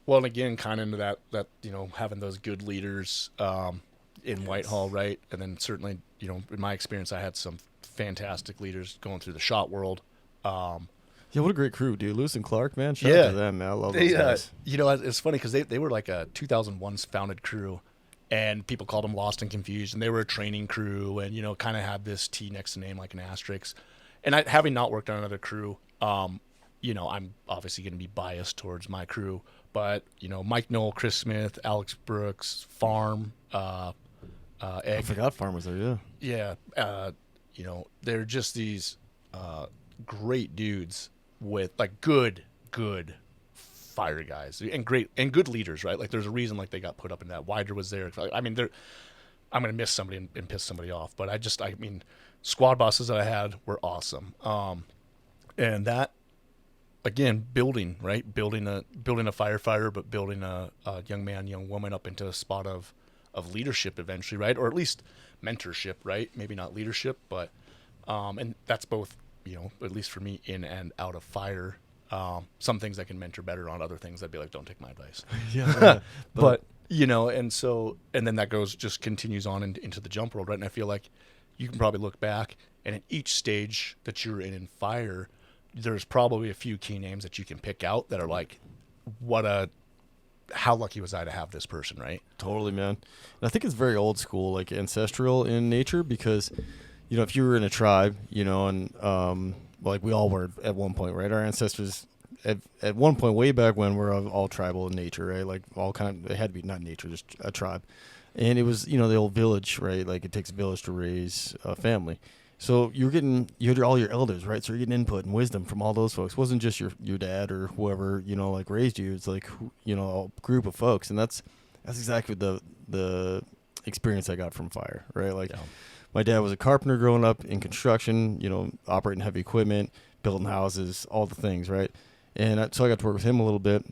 Speaker 2: Well, and again, kind of into that having those good leaders in Whitehall, right? And then certainly, in my experience, I had some fantastic leaders going through the shot world.
Speaker 1: Yeah, what a great crew, dude. Lewis and Clark, man. Shout out to them, man. I love those guys.
Speaker 2: It's funny because they were like a 2001 founded crew, and people called them Lost and Confused, and they were a training crew, and, kind of had this T next to name like an asterisk. And having not worked on another crew, I'm obviously going to be biased towards my crew, but, Mike Knoll, Chris Smith, Alex Brooks, Farm, Egg.
Speaker 1: I forgot Farm was there,
Speaker 2: yeah. Yeah, they're just these great dudes with like good fire guys and good leaders, right? Like there's a reason like they got put up in that. Wider was there. I mean, I'm gonna miss somebody and piss somebody off, but I mean, squad bosses that I had were awesome. And that, again, building, right? Building a firefighter, but building a young man, young woman up into a spot of leadership eventually, right? Or at least mentorship, right? Maybe not leadership, but and that's both, at least for me, in and out of fire. Some things I can mentor better on, other things I'd be like, don't take my advice.
Speaker 1: Yeah.
Speaker 2: But and then that just continues on into the jump world, right? And I feel like you can probably look back, and at each stage that you're in fire, there's probably a few key names that you can pick out that are like, how lucky was I to have this person, right?
Speaker 1: Totally, man. And I think it's very old school, like ancestral in nature, because, if you were in a tribe, and like we all were at one point, right? Our ancestors at one point way back when we're all tribal in nature, right? Like all it had to be not nature, just a tribe. And it was, the old village, right? Like it takes a village to raise a family. So you had all your elders, right? So you're getting input and wisdom from all those folks. It wasn't just your dad or whoever, like raised you. It's like, a group of folks. And that's exactly the experience I got from fire, right? Like my dad was a carpenter growing up in construction, operating heavy equipment, building houses, all the things, right? And so I got to work with him a little bit.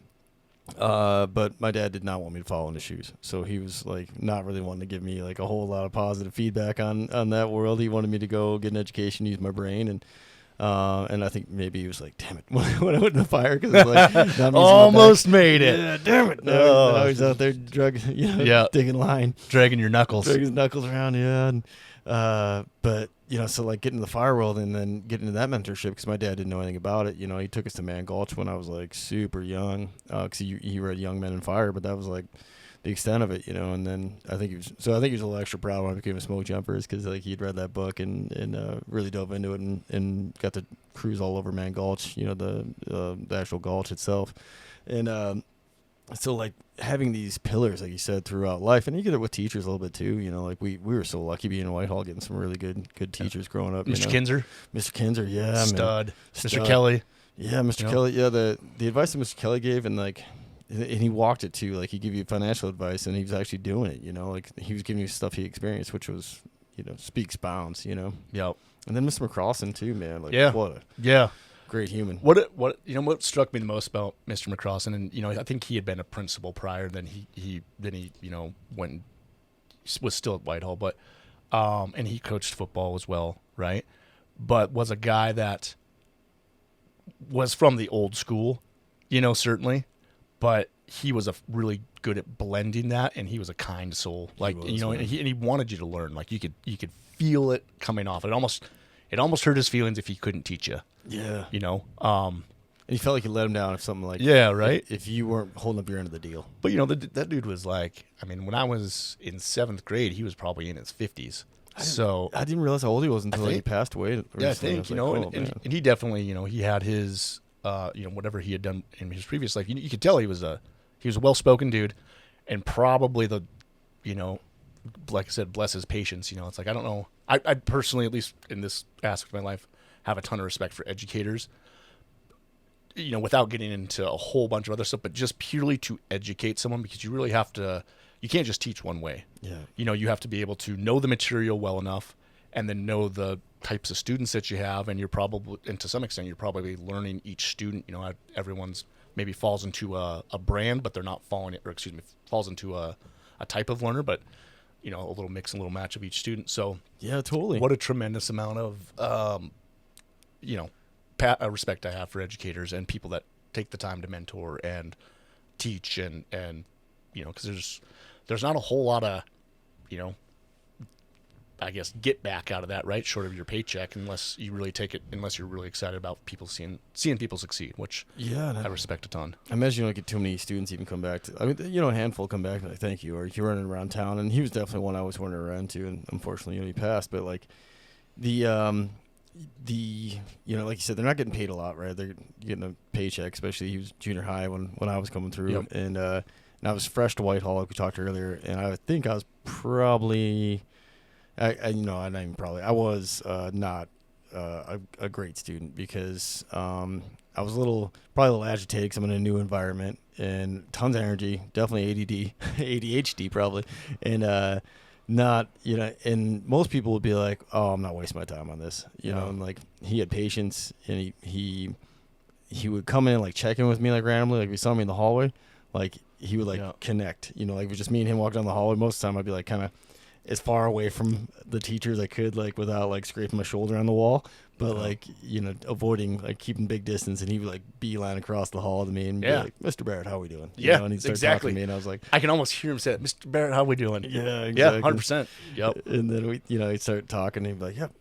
Speaker 1: But my dad did not want me to follow in his shoes. So he was like not really wanting to give me like a whole lot of positive feedback on that world. He wanted me to go get an education, use my brain. And I think maybe he was like, damn it, when I went in the fire, because like,
Speaker 2: almost made it.
Speaker 1: Yeah, damn it. Now he's out there digging line.
Speaker 2: Dragging your knuckles.
Speaker 1: Dragging his knuckles around, yeah. And, but, so like getting to the fire world and then getting into that mentorship, because my dad didn't know anything about it. He took us to Man Gulch when I was like super young, because he read Young Men in Fire, but that was like the extent of it, and then I think he was a little extra proud when I became a smoke jumper, because like he'd read that book and really dove into it and got to cruise all over Man Gulch, the actual gulch itself. And, so like having these pillars, like you said, throughout life, and you get it with teachers a little bit too. Like we were so lucky being in Whitehall, getting some really good teachers growing up.
Speaker 2: Mr. Kinzer,
Speaker 1: yeah,
Speaker 2: stud.
Speaker 1: Man.
Speaker 2: Mr. Kelly,
Speaker 1: yeah, Mr. Kelly, yeah. The advice that Mr. Kelly gave, and like, and he walked it too. Like he gave you financial advice, and he was actually doing it. Like he was giving you stuff he experienced, which was speaks bounds.
Speaker 2: Yep.
Speaker 1: And then Mr. McCrossan too, man. Like what great human.
Speaker 2: What struck me the most about Mr. McCrossan, and I think he had been a principal prior, then he went and was still at Whitehall, but and he coached football as well, right? But was a guy that was from the old school, certainly, but he was really good at blending that, and he was a kind soul, like and he wanted you to learn, like you could feel it coming off. It almost hurt his feelings if he couldn't teach you.
Speaker 1: Yeah.
Speaker 2: And
Speaker 1: you felt like you let him down if something like
Speaker 2: right?
Speaker 1: If you weren't holding up your end of the deal.
Speaker 2: But that dude was like, I mean, when I was in 7th grade, he was probably in his 50s.
Speaker 1: I didn't realize how old he was until he passed away.
Speaker 2: Yeah, I think, and he definitely, he had his whatever he had done in his previous life. You could tell he was a well-spoken dude, and probably like I said, bless his patience. It's like, I don't know. I personally, at least in this aspect of my life, have a ton of respect for educators, without getting into a whole bunch of other stuff, but just purely to educate someone, because you really have to, you can't just teach one way.
Speaker 1: Yeah.
Speaker 2: You have to be able to know the material well enough, and then know the types of students that you have, and and to some extent, you're probably learning each student. Everyone's maybe falls into a brand, but they're not falls into a type of learner, but a little mix and a little match of each student. So
Speaker 1: yeah, totally.
Speaker 2: What a tremendous amount of respect I have for educators and people that take the time to mentor and teach, and because there's not a whole lot of I guess get back out of that, right? Short of your paycheck, unless you really take it, unless you're really excited about people seeing people succeed, which I respect a ton.
Speaker 1: I imagine you don't get too many students even come back a handful come back and like, thank you, or you're running around town, and he was definitely one I was running around to, and unfortunately, he passed. But like the like you said, they're not getting paid a lot, right? They're getting a paycheck, especially he was junior high when I was coming through.
Speaker 2: Yep.
Speaker 1: And I was fresh to Whitehall, like we talked earlier, and I think I was probably I was not a great student, because I was probably a little agitated because I'm in a new environment, and tons of energy, definitely ADD, ADHD probably, and not, and most people would be like, oh, I'm not wasting my time on this,
Speaker 2: Yeah.
Speaker 1: and like he had patience, and he would come in and like check in with me like randomly, like if he saw me in the hallway, like he would like connect, like it was just me and him walk down the hallway. Most of the time I'd be like kind of as far away from the teacher as I could, like without like scraping my shoulder on the wall, but like avoiding like keeping big distance, and he would like beeline across the hall to me and be like, Mr. Barrett, how are we doing? And he'd start talking to me, and I was like,
Speaker 2: I can almost hear him say, Mr. Barrett, how are we doing?
Speaker 1: Yeah, exactly.
Speaker 2: Yeah, 100%. Yep.
Speaker 1: And then we, he'd start talking, and he'd be like, yep,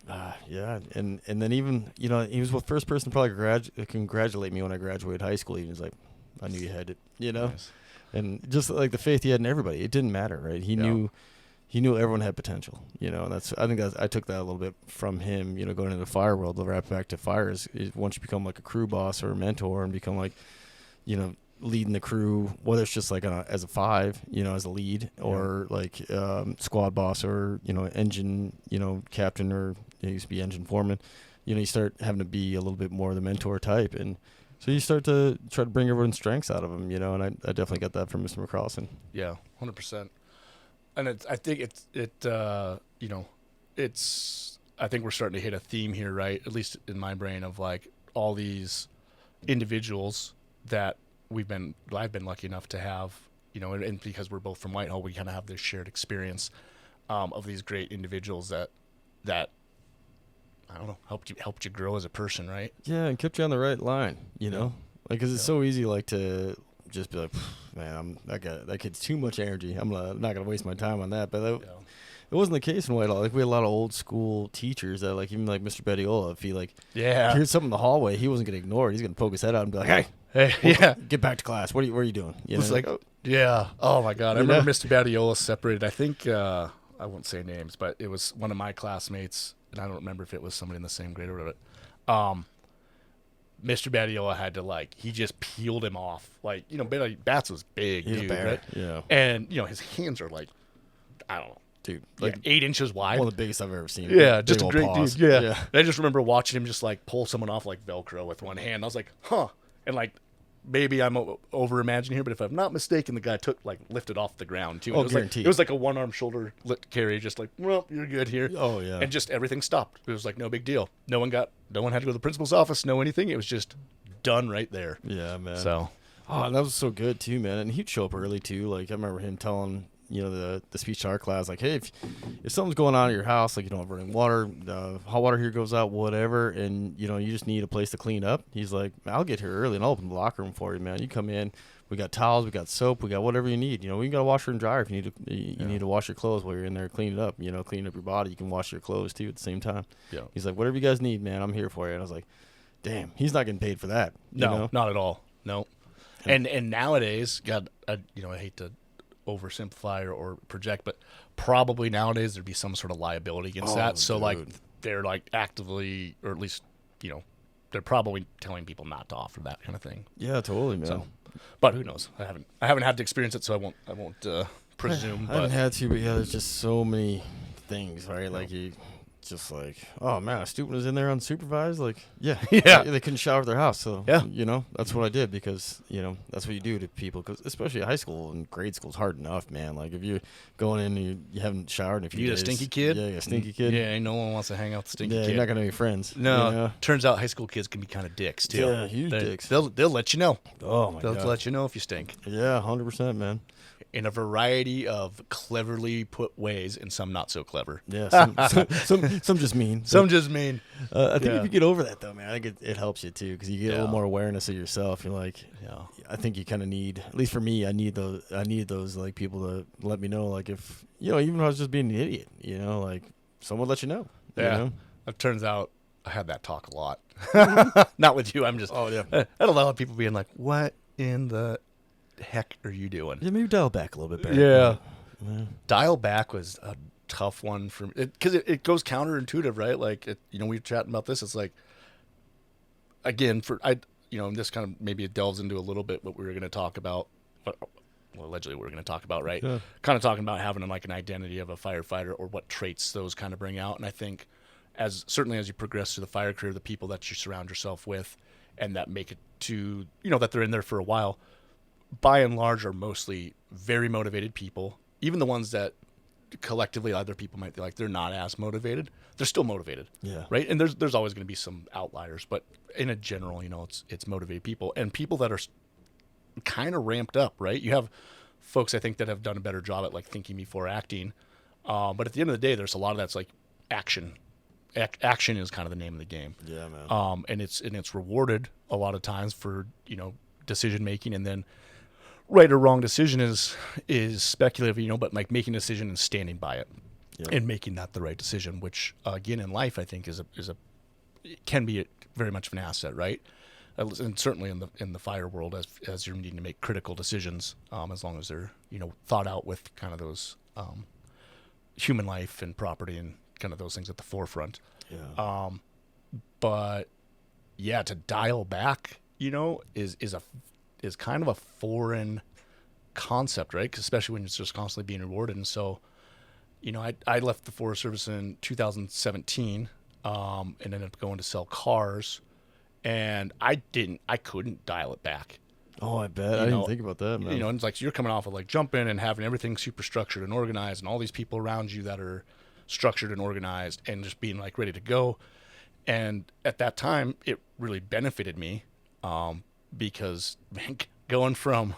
Speaker 1: yeah. And then even, he was the first person to probably congratulate me when I graduated high school. He was like, I knew you had it,
Speaker 2: Nice.
Speaker 1: And just like the faith he had in everybody, it didn't matter, right? He knew everyone had potential, and I took that a little bit from him, going into the fire world. The wrap back to fire is once you become like a crew boss or a mentor and become like, leading the crew, whether it's just like as a 5, as a lead, or like squad boss, or engine, captain, or it used to be engine foreman. You start having to be a little bit more the mentor type, and so you start to try to bring everyone's strengths out of them, and I definitely got that from Mr. McCrossan.
Speaker 2: Yeah, 100%. And I think I think we're starting to hit a theme here, right? At least in my brain, of like all these individuals that I've been lucky enough to have, and because we're both from Whitehall, we kind of have this shared experience of these great individuals that I don't know, helped you grow as a person, right?
Speaker 1: Yeah, and kept you on the right line, like, because it's so easy, like, to just be like, man, that kid's too much energy. I'm not gonna waste my time on that. But it wasn't the case in Whitehall. Like, we had a lot of old school teachers that, like, even like Mr. Bediola, if he heard something in the hallway, he wasn't gonna ignore it. He's gonna poke his head out and be like, hey, get back to class. What are you doing?
Speaker 2: It's like, oh my God, I remember Mr. Badiola separated. I think I won't say names, but it was one of my classmates, and I don't remember if it was somebody in the same grade or whatever. Mr. Badiola had to, he just peeled him off. Bats was big,
Speaker 1: He's
Speaker 2: dude,
Speaker 1: a bear.
Speaker 2: right?
Speaker 1: Yeah.
Speaker 2: And, his hands are I don't know.
Speaker 1: Dude,
Speaker 2: 8 inches wide.
Speaker 1: One of the biggest I've ever seen.
Speaker 2: Yeah, just a great
Speaker 1: paws.
Speaker 2: dude. Yeah. I just remember watching him just, pull someone off like Velcro with one hand. I was like, huh. And, maybe I'm over imagining here, but if I'm not mistaken, the guy lifted off the ground too. And
Speaker 1: guaranteed.
Speaker 2: It was like a one-arm shoulder carry, just well, you're good here.
Speaker 1: Oh yeah.
Speaker 2: And just everything stopped. It was no big deal. No one had to go to the principal's office, no anything. It was just done right there.
Speaker 1: Yeah, man.
Speaker 2: So,
Speaker 1: that was so good too, man. And he'd show up early too. I remember him telling the speech to our class, hey, if something's going on at your house, you don't have running water, hot water here goes out, whatever, and you just need a place to clean up, he's like, I'll get here early and I'll open the locker room for you, man. You come in, we got towels, we got soap, we got whatever you need. We got a washer and dryer if you need to wash your clothes while you're in there, clean it up. Clean up your body. You can wash your clothes too at the same time.
Speaker 2: Yeah. He's
Speaker 1: like, whatever you guys need, man, I'm here for you. And I was like, damn, he's not getting paid for that.
Speaker 2: No, not at all. No. And nowadays, God, I hate to oversimplify or project, but probably nowadays there'd be some sort of liability against that. So
Speaker 1: dude.
Speaker 2: They're actively, or at least they're probably telling people not to offer that kind of thing.
Speaker 1: Yeah, totally, man.
Speaker 2: So, but who knows? I haven't had to experience it, so I won't presume.
Speaker 1: I haven't had to, but yeah, there's just so many things, right? You just oh man, a student was in there unsupervised. They couldn't shower at their house, so that's what I did, because that's what you do to people, because especially high school and grade school is hard enough, man. If you're going in and you haven't showered in a few days,
Speaker 2: you a stinky kid.
Speaker 1: Yeah, a stinky kid.
Speaker 2: Yeah, no one wants to hang out with the stinky kid.
Speaker 1: You're not gonna be friends.
Speaker 2: No, turns out high school kids can be kind of dicks too.
Speaker 1: Yeah, huge dicks.
Speaker 2: They'll let you know.
Speaker 1: Oh my God.
Speaker 2: They'll let you know if you stink.
Speaker 1: Yeah, 100%, man.
Speaker 2: In a variety of cleverly put ways, and some not so clever.
Speaker 1: Yeah, some just mean.
Speaker 2: Some just mean.
Speaker 1: I think if you get over that, though, man, I think it helps you too, because you get a little more awareness of yourself. You're I think you kind of need, at least for me, I need those people to let me know, if even if I was just being an idiot, someone let you know.
Speaker 2: Yeah. It turns out I had that talk a lot. Not with you. I'm just.
Speaker 1: Oh yeah.
Speaker 2: I had a lot of people being like, "What in the heck are you doing?"
Speaker 1: Yeah, maybe dial back a little bit better.
Speaker 2: Yeah. Dial back was a tough one for me, because it goes counterintuitive, right? We were chatting about this. It's again, and this kind of maybe it delves into a little bit what we were going to talk about. Allegedly we're going to talk about, right?
Speaker 1: Yeah.
Speaker 2: Kind of talking about having an identity of a firefighter, or what traits those kind of bring out. And I think certainly as you progress through the fire career, the people that you surround yourself with and that make it to, that they're in there for a while, by and large, are mostly very motivated people. Even the ones that collectively other people might be like they're not as motivated. They're still motivated.
Speaker 1: Yeah.
Speaker 2: Right. And there's always going to be some outliers, but in a general, it's motivated people and people that are kind of ramped up. Right. You have folks I think that have done a better job at like thinking before acting. But at the end of the day, there's a lot of that's like action. Action is kind of the name of the game.
Speaker 1: Yeah, man.
Speaker 2: And it's rewarded a lot of times for decision making, and then right or wrong decision is speculative, but like making a decision and standing by it, and making that the right decision, which again in life I think is a it can be very much of an asset, right? And certainly in the fire world, as you're needing to make critical decisions, as long as they're thought out with kind of those human life and property and kind of those things at the forefront.
Speaker 1: Yeah.
Speaker 2: But yeah, to dial back, is kind of a foreign concept, right? 'Cause especially when it's just constantly being rewarded. And so, I left the Forest Service in 2017, and ended up going to sell cars, and I couldn't dial it back.
Speaker 1: Oh, I bet. I didn't think about that, man.
Speaker 2: And it's like, so you're coming off of like jumping and having everything super structured and organized and all these people around you that are structured and organized and just being like ready to go. And at that time, it really benefited me, because man, going from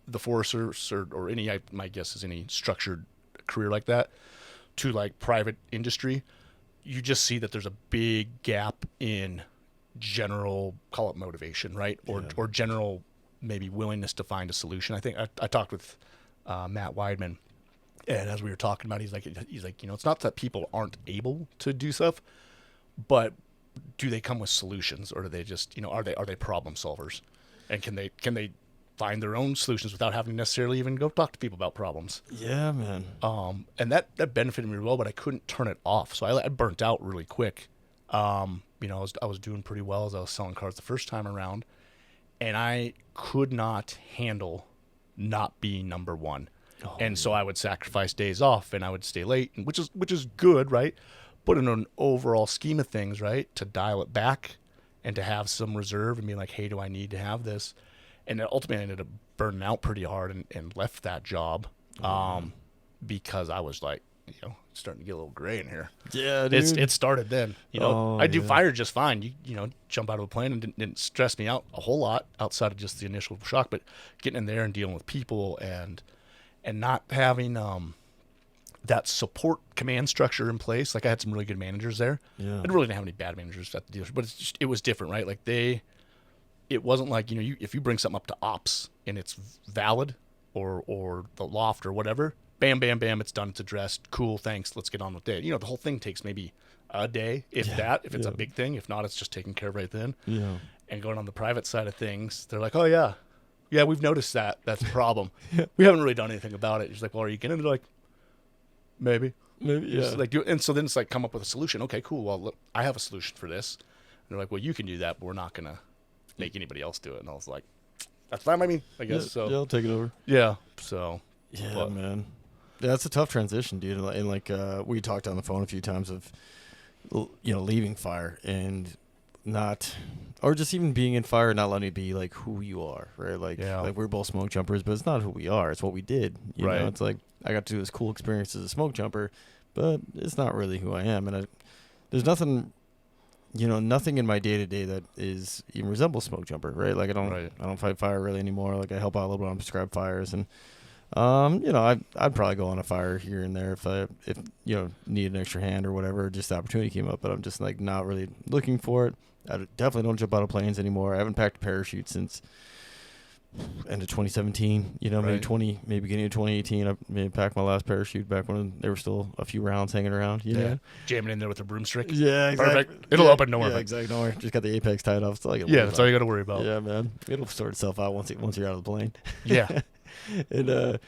Speaker 2: the Forest Service or any, my guess is any structured career like that, to like private industry, you just see that there's a big gap in general, call it motivation, right? Or general maybe willingness to find a solution. I think I talked with Matt Weidman, and as we were talking about, he's like, it's not that people aren't able to do stuff, but do they come with solutions, or do they just, are they problem solvers, and can they find their own solutions without having to necessarily even go talk to people about problems?
Speaker 1: Yeah, man.
Speaker 2: And that benefited me really well, but I couldn't turn it off, so I burnt out really quick. I was doing pretty well as I was selling cars the first time around, and I could not handle not being number one. And so I would sacrifice days off, and I would stay late, and which is good, right? But in an overall scheme of things, right, to dial it back and to have some reserve and be like, hey, do I need to have this? And ultimately I ended up burning out pretty hard and left that job, because I was like, starting to get a little gray in here.
Speaker 1: Yeah, dude.
Speaker 2: It started then. I do fire just fine. You jump out of a plane, and didn't stress me out a whole lot outside of just the initial shock. But getting in there and dealing with people and not having that support command structure in place. Like I had some really good managers there.
Speaker 1: Yeah.
Speaker 2: I really didn't have any bad managers at the dealership, but it was different, right? Like it wasn't like, if you bring something up to ops and it's valid or the loft or whatever, bam, bam, bam, it's done, it's addressed. Cool, thanks, let's get on with it. The whole thing takes maybe a day, if it's a big thing. If not, it's just taken care of right then. Yeah. And going on the private side of things, they're like, oh yeah, we've noticed that. That's a problem. We haven't really done anything about it. It's like, well, are you going to? They're like, maybe, yeah. And so then it's like, come up with a solution. Okay, cool. Well, look, I have a solution for this. And they're like, well, you can do that, but we're not going to make anybody else do it. And I was like, that's fine by me, I guess.
Speaker 1: Yeah,
Speaker 2: so
Speaker 1: yeah, I'll take it over.
Speaker 2: Yeah. So
Speaker 1: yeah, man. Yeah, it's a tough transition, dude. And like we talked on the phone a few times of leaving fire and not, or just even being in fire, not letting it be like who you are, right? Like we're both smoke jumpers, but it's not who we are. It's what we did. You know, it's like I got to do this cool experience as a smoke jumper, but it's not really who I am. And there's nothing. Nothing in my day to day that is even resembles smoke jumper, right? Like I don't fight fire really anymore. Like I help out a little bit on prescribed fires, and I'd probably go on a fire here and there if need an extra hand or whatever. Just the opportunity came up, but I'm just like not really looking for it. I definitely don't jump out of planes anymore. I haven't packed a parachute since end of 2017. Maybe beginning of 2018. I maybe packed my last parachute back when there were still a few rounds hanging around.
Speaker 2: Jamming in there with a broomstick.
Speaker 1: Yeah, exactly.
Speaker 2: Perfect. It'll open nowhere.
Speaker 1: Yeah, exactly. Nowhere. Just got the apex tied off.
Speaker 2: That's all you got to worry about.
Speaker 1: Yeah, man. It'll sort itself out once you're out of the plane.
Speaker 2: Yeah.
Speaker 1: And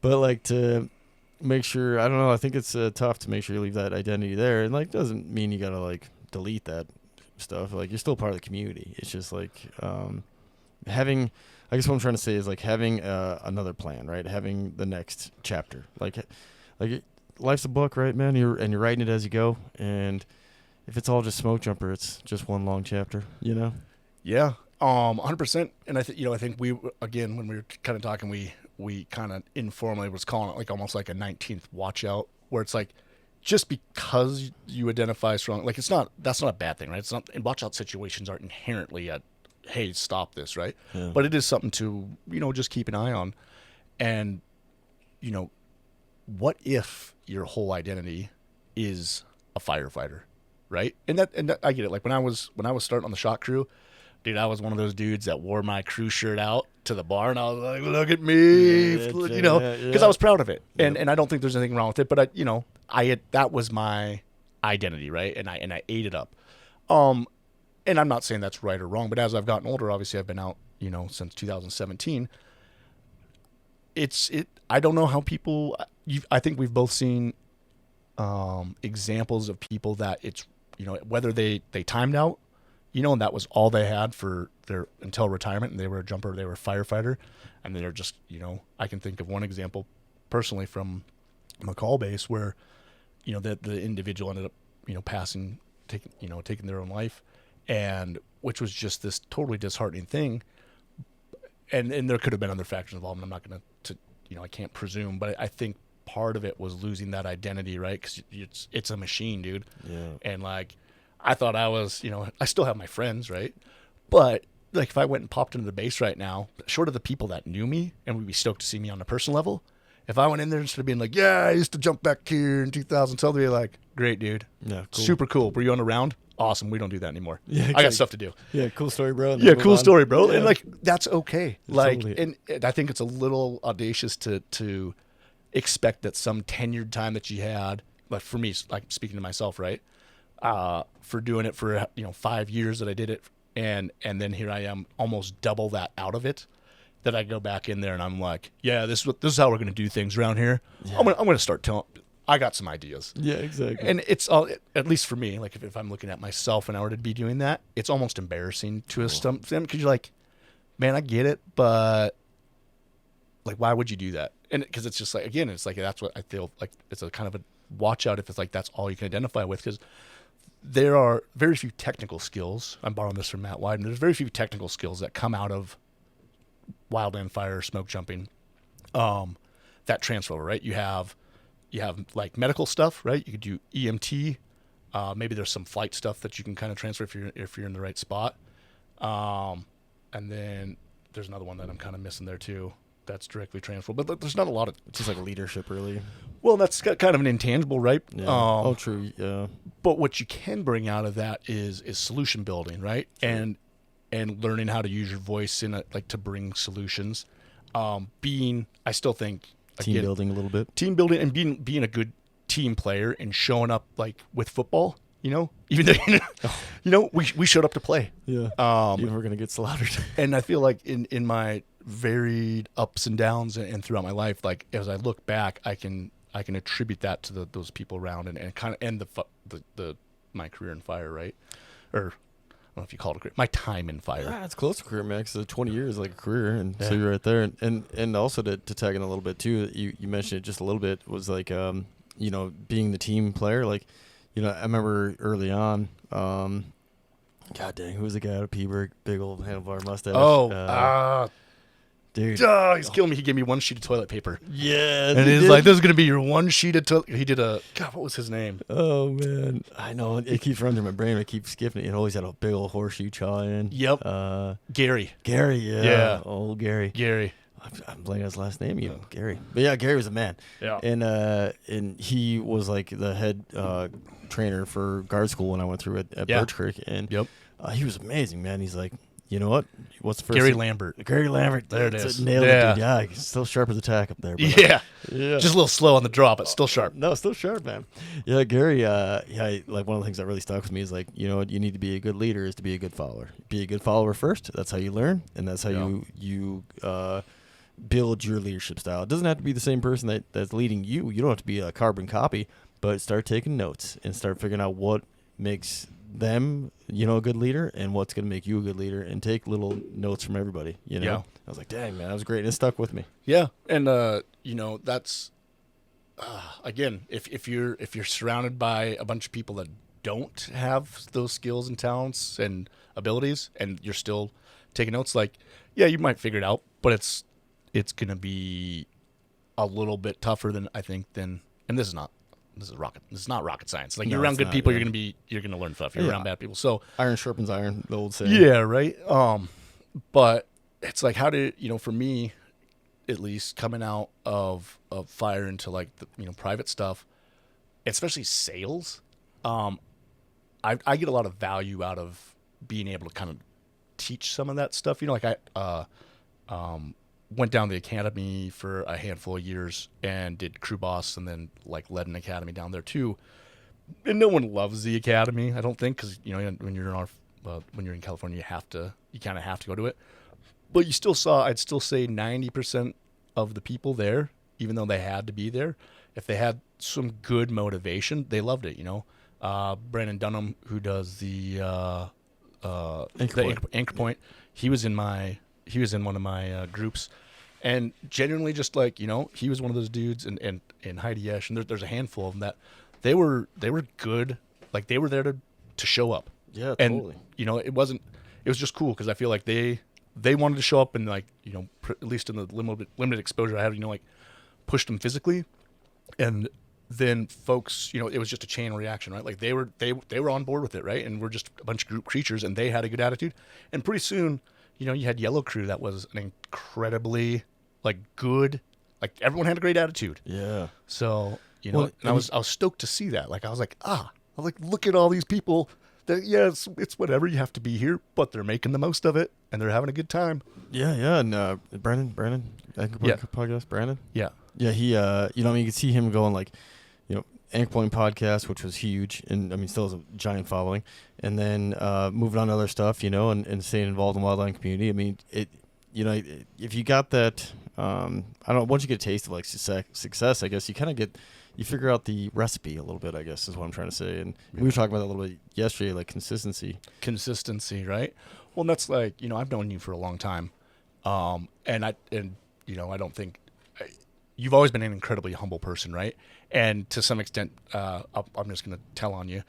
Speaker 1: but like to make sure, I don't know. I think it's tough to make sure you leave that identity there, and like doesn't mean you gotta like delete that stuff. Like you're still part of the community. It's just like having. I guess what I'm trying to say is like having another plan, right? Having the next chapter. Like life's a book, right, man? You're writing it as you go, and if it's all just smoke jumper, it's just one long chapter,
Speaker 2: Yeah. 100%. And I think we, again, when we were kind of talking, we we kind of informally was calling it like almost like a 19th watch out, where it's like, just because you identify strong, like that's not a bad thing, right? It's not, and watch out situations aren't inherently a, hey, stop this, right?
Speaker 1: Yeah.
Speaker 2: But it is something to, just keep an eye on. And, what if your whole identity is a firefighter, right? And that I get it. Like when I was starting on the shot crew, dude, I was one of those dudes that wore my crew shirt out to the bar, and I was like, "Look at me," because I was proud of it, and I don't think there's anything wrong with it. But that was my identity, right? And I ate it up. And I'm not saying that's right or wrong, but as I've gotten older, obviously I've been out, since 2017. I don't know how people. I think we've both seen examples of people that it's whether they timed out, and that was all they had for their until retirement, and they were a jumper, they were a firefighter, and they're just I can think of one example personally from McCall base where the individual ended up passing, taking their own life, and which was just this totally disheartening thing. And there could have been other factors involved, and I'm not going to I can't presume, but I think part of it was losing that identity, right? Because it's a machine, dude.
Speaker 1: Yeah.
Speaker 2: And like, I thought I was, I still have my friends, right? But like, if I went and popped into the base right now, short of the people that knew me and would be stoked to see me on a personal level, if I went in there instead of being like, yeah, I used to jump back here in 2012, they'd be like, great, dude.
Speaker 1: Yeah. Cool.
Speaker 2: Super cool. Were you on a round? Awesome. We don't do that anymore.
Speaker 1: Yeah,
Speaker 2: I got stuff to do.
Speaker 1: Yeah. Cool story, bro.
Speaker 2: Yeah, cool story, bro.
Speaker 1: Yeah.
Speaker 2: And like, that's okay. Like,
Speaker 1: Totally.
Speaker 2: and I think it's a little audacious to expect that some tenured time that you had, like for me, like speaking to myself, right? For doing it for 5 years that I did it, and then here I am, almost double that out of it. That I go back in there and I'm like, yeah, this is how we're gonna do things around here. Yeah. I'm gonna start telling. I got some ideas.
Speaker 1: Yeah, exactly.
Speaker 2: And it's all, at least for me, like if I'm looking at myself and I were to be doing that, it's almost embarrassing to a stump them, because you're like, man, I get it, but like, why would you do that? And because it's just like, again, it's like, that's what I feel like. It's a kind of a watch out if it's like that's all you can identify with, because there are very few technical skills. I'm borrowing this from Matt Wyden. There's very few technical skills that come out of wildland fire, smoke jumping, that transfer over, right? You have like medical stuff, right? You could do EMT. Maybe there's some flight stuff that you can kind of transfer if you're in the right spot. And then there's another one that I'm kind of missing there too. That's directly transferable, but there's not a lot of.
Speaker 1: It's just like a leadership, really.
Speaker 2: Well, that's kind of an intangible, right?
Speaker 1: Yeah. True. Yeah.
Speaker 2: But what you can bring out of that is solution building, right? Sure. And learning how to use your voice to bring solutions. I still think
Speaker 1: Team building a little bit.
Speaker 2: Team building and being a good team player and showing up like with football, even though, we showed up to play.
Speaker 1: Yeah. Even we're going to get slaughtered.
Speaker 2: And I feel like in my varied ups and downs and throughout my life, like as I look back, I can attribute that to those people around and kind of end my career in fire, right? Or I don't know if you call it a career, my time in fire.
Speaker 1: Yeah, it's close to career, man, because 20 years like a career, and so you're right there. And also to tag in a little bit too, you mentioned it just a little bit, was like being the team player. Like, I remember early on, God dang, who was the guy out of Peaburg, big old handlebar mustache? Dude,
Speaker 2: he's killing me. He gave me one sheet of toilet paper.
Speaker 1: Yeah,
Speaker 2: and he's like, "This is gonna be your one sheet of toilet." He did what was his name?
Speaker 1: Oh man, I know it keeps running through my brain. I keep skipping it. It always had a big old horseshoe chaw in.
Speaker 2: Yep. Gary,
Speaker 1: yeah, old Gary. I'm blanking his last name, Gary. But yeah, Gary was a man.
Speaker 2: Yeah.
Speaker 1: And he was like the head trainer for guard school when I went through at Birch Creek, and he was amazing, man. He's like, you know what? What's the first
Speaker 2: Gary
Speaker 1: thing?
Speaker 2: Lambert.
Speaker 1: Gary Lambert.
Speaker 2: There it is.
Speaker 1: Nailed it, dude. Yeah, he's still sharp as a tack up there. But
Speaker 2: yeah. Just a little slow on the draw, but still sharp.
Speaker 1: No, still sharp, man. Yeah, Gary, like one of the things that really stuck with me is like, what you need to be a good leader is to be a good follower. Be a good follower first. That's how you learn, and that's how you build your leadership style. It doesn't have to be the same person that's leading you. You don't have to be a carbon copy, but start taking notes and start figuring out what makes them, a good leader, and what's going to make you a good leader, and take little notes from everybody. I was like, dang, man, that was great, and it stuck with me.
Speaker 2: Yeah, and that's again, if you're surrounded by a bunch of people that don't have those skills and talents and abilities, and you're still taking notes, like, yeah, you might figure it out, but it's it's going to be a little bit tougher than I think and this is not rocket science. Like,
Speaker 1: No,
Speaker 2: you're around
Speaker 1: it's
Speaker 2: good
Speaker 1: not,
Speaker 2: people,
Speaker 1: yeah.
Speaker 2: you're going to learn stuff. You're
Speaker 1: Yeah.
Speaker 2: around bad people. So,
Speaker 1: Iron sharpens iron, the old saying.
Speaker 2: yeah, right. But it's like, how did, for me, at least, coming out of fire into like the, private stuff, especially sales, I get a lot of value out of being able to kind of teach some of that stuff. Like, I went down the academy for a handful of years and did crew boss, and then like led an academy down there too. And no one loves the academy, I don't think, because when you're when you're in California, you kind of have to go to it. But I'd still say 90% of the people there, even though they had to be there, if they had some good motivation, they loved it. Brandon Dunham, who does the Anchor Point, he was in one of my groups, and genuinely just like, he was one of those dudes, and Heidi Esch, and there's a handful of them that they were good, like they were there to show up.
Speaker 1: Yeah,
Speaker 2: And it was just cool because I feel like they wanted to show up, and like, at least in the limited exposure I had, like pushed them physically, and then folks, it was just a chain reaction, right? Like they were on board with it, right? And we're just a bunch of group creatures, and they had a good attitude, and pretty soon, you had Yellow Crew that was an incredibly like good, like everyone had a great attitude.
Speaker 1: Yeah.
Speaker 2: So
Speaker 1: Well,
Speaker 2: and I was stoked to see that. Like I was like, look at all these people. That, yeah, it's whatever, you have to be here, but they're making the most of it, and they're having a good time.
Speaker 1: Yeah, yeah. And Brandon, Anchor Point podcast, Brandon.
Speaker 2: Yeah.
Speaker 1: Yeah, he, you could see him going like, Anchor Point podcast, which was huge, and I mean, still has a giant following, and then moving on to other stuff, and staying involved in the wildlife community. I mean, if you got that, I don't know, once you get a taste of like success, I guess you figure out the recipe a little bit, I guess is what I'm trying to say. And we were talking about that a little bit yesterday, like consistency,
Speaker 2: right? Well, and that's like, I've known you for a long time, and I don't think you've always been an incredibly humble person, right? And to some extent, I'm just going to tell on you,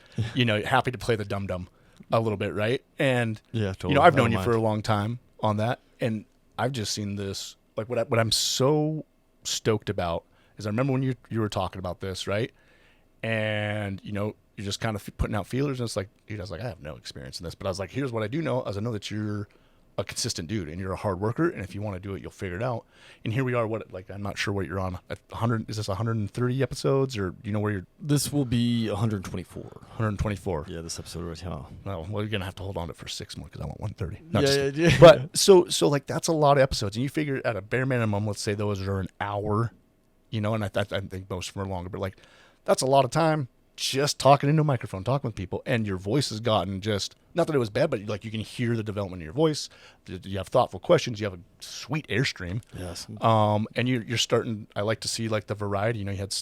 Speaker 2: happy to play the dum-dum a little bit, right? And,
Speaker 1: yeah, totally.
Speaker 2: I've known you for a long time on that, and I've just seen this, like what I'm so stoked about is I remember when you were talking about this, right? And, you're just kind of putting out feelers, and it's like, dude, I was like, I have no experience in this, but I was like, here's what I do know, as I know that you're a consistent dude, and you're a hard worker, and if you want to do it, you'll figure it out. And here we are. I'm not sure what you're on. 100? Is this 130 episodes, or do you know where you're?
Speaker 1: This will be 124.
Speaker 2: 124.
Speaker 1: Yeah, this episode right now.
Speaker 2: Well, you're gonna have to hold on to it for 6 more because I want 130.
Speaker 1: Yeah.
Speaker 2: But so like that's a lot of episodes, and you figure at a bare minimum, let's say those are an hour, and I think most of them are longer, but like that's a lot of time just talking into a microphone, talking with people, and your voice has gotten just, not that it was bad, but like you can hear the development in your voice. You have thoughtful questions. You have a sweet airstream.
Speaker 1: Yes.
Speaker 2: And you're starting. I like to see like the variety. You had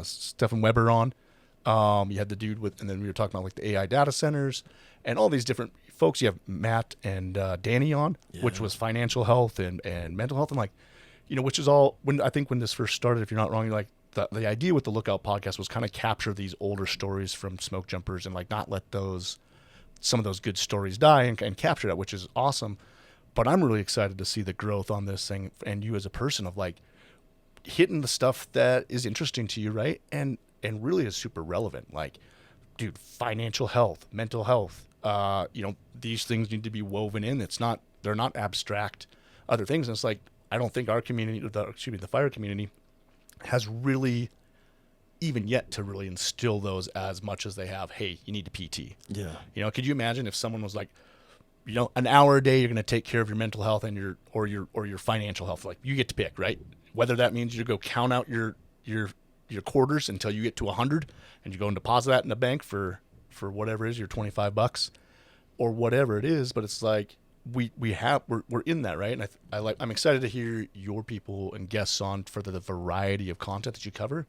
Speaker 2: Stephen Weber on. You had the dude and then we were talking about like the AI data centers and all these different folks. You have Matt and Danny on, which was financial health and mental health, and like, which is all when this first started. If you're not wrong, you're like. The idea with the Lookout podcast was kind of capture these older stories from smoke jumpers and like not let some of those good stories die and capture that, which is awesome. But I'm really excited to see the growth on this thing and you as a person of like hitting the stuff that is interesting to you, right? And really is super relevant. Like, dude, financial health, mental health, these things need to be woven in. They're not abstract other things. And it's like, I don't think our community, the fire community, has really even yet to really instill those as much as they have. Hey, you need a PT.
Speaker 1: Yeah.
Speaker 2: Could you imagine if someone was like, an hour a day you're going to take care of your mental health and your financial health. Like you get to pick, right? Whether that means you go count out your quarters until you get to 100 and you go and deposit that in the bank for whatever it is, your $25 or whatever it is. But it's like we're in that, right? And I'm excited to hear your people and guests on for the variety of content that you cover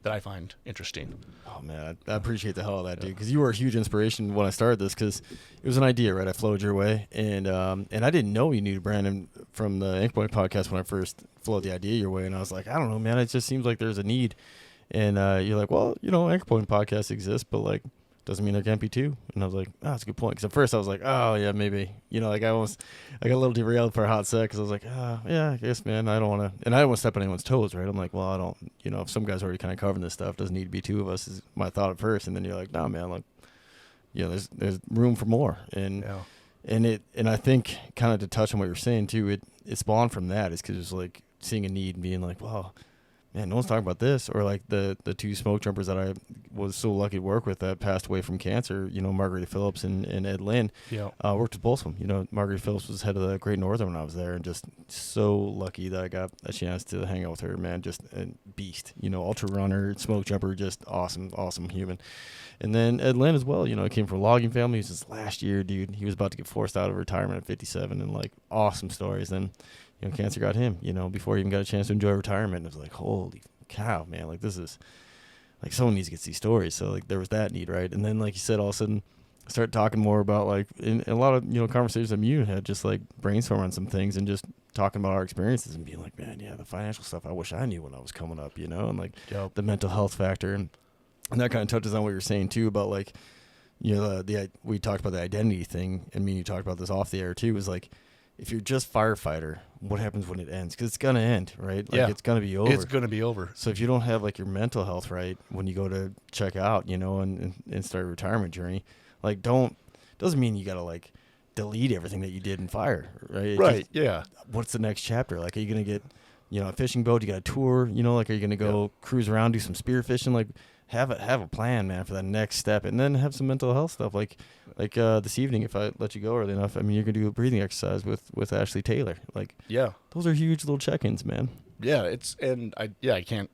Speaker 2: that I find interesting.
Speaker 1: Oh man, I appreciate the hell of that, dude. Because you were a huge inspiration when I started this. Because it was an idea, right? I floated your way, and I didn't know you knew Brandon from the Anchor Point podcast when I first floated the idea your way, and I was like, I don't know, man. It just seems like there's a need, and you're like, well, Anchor Point podcast exists, but like, doesn't mean there can't be two. And I was like, oh, that's a good point. Because at first I was like, oh, yeah, maybe. You know, like I got a little derailed for a hot sec because I was like, oh, yeah, I guess, man, I don't want to. And I don't want to step on anyone's toes, right? I'm like, well, I don't, you know, if some guys already kind of covering this stuff, doesn't need to be two of us is my thought at first. And then you're like, no, man, like, you know, there's room for more. And and I think kind of to touch on what you're saying too, it spawned from that is because it's like seeing a need and being like, wow, man, no one's talking about this. Or like the two smoke jumpers that I was so lucky to work with that passed away from cancer, you know, Margarita Phillips and Ed Lynn.
Speaker 2: Yeah.
Speaker 1: Worked with both of them. You know, Margarita Phillips was head of the Great Northern when I was there, and just so lucky that I got a chance to hang out with her, man. Just a beast, you know, ultra runner, smoke jumper, just awesome human. And then Ed Lynn as well, you know, he came from a logging family. He was his last year, dude. He was about to get forced out of retirement at 57, and like awesome stories. Then, you know, cancer got him, you know, before he even got a chance to enjoy retirement. And it was like, holy cow, man, like this is like someone needs to get these stories. So like there was that need, right? And then like you said, all of a sudden I started talking more about like in a lot of, you know, conversations that you had, just like brainstorming on some things and just talking about our experiences and being like, man, yeah, the financial stuff I wish I knew when I was coming up, you know, and like the mental health factor, and that kind of touches on what you're saying too about like, you know, we talked about the identity thing, and me and you talked about this off the air too, is like, if you're just firefighter, what happens when it ends? Because it's going to end, right? Like it's going to be over.
Speaker 2: It's going to be over.
Speaker 1: So if you don't have like your mental health right when you go to check out, you know, and start your retirement journey, like doesn't mean you got to like delete everything that you did in fire, right?
Speaker 2: Right, yeah.
Speaker 1: What's the next chapter? Like, are you going to get, you know, a fishing boat? You got a tour, you know, like, are you going to go cruise around, do some spear fishing? Like, have a plan, man, for that next step, and then have some mental health stuff. Like this evening, if I let you go early enough, I mean, you're gonna do a breathing exercise with Ashley Taylor. Like, those are huge little check-ins, man.
Speaker 2: Yeah, I can't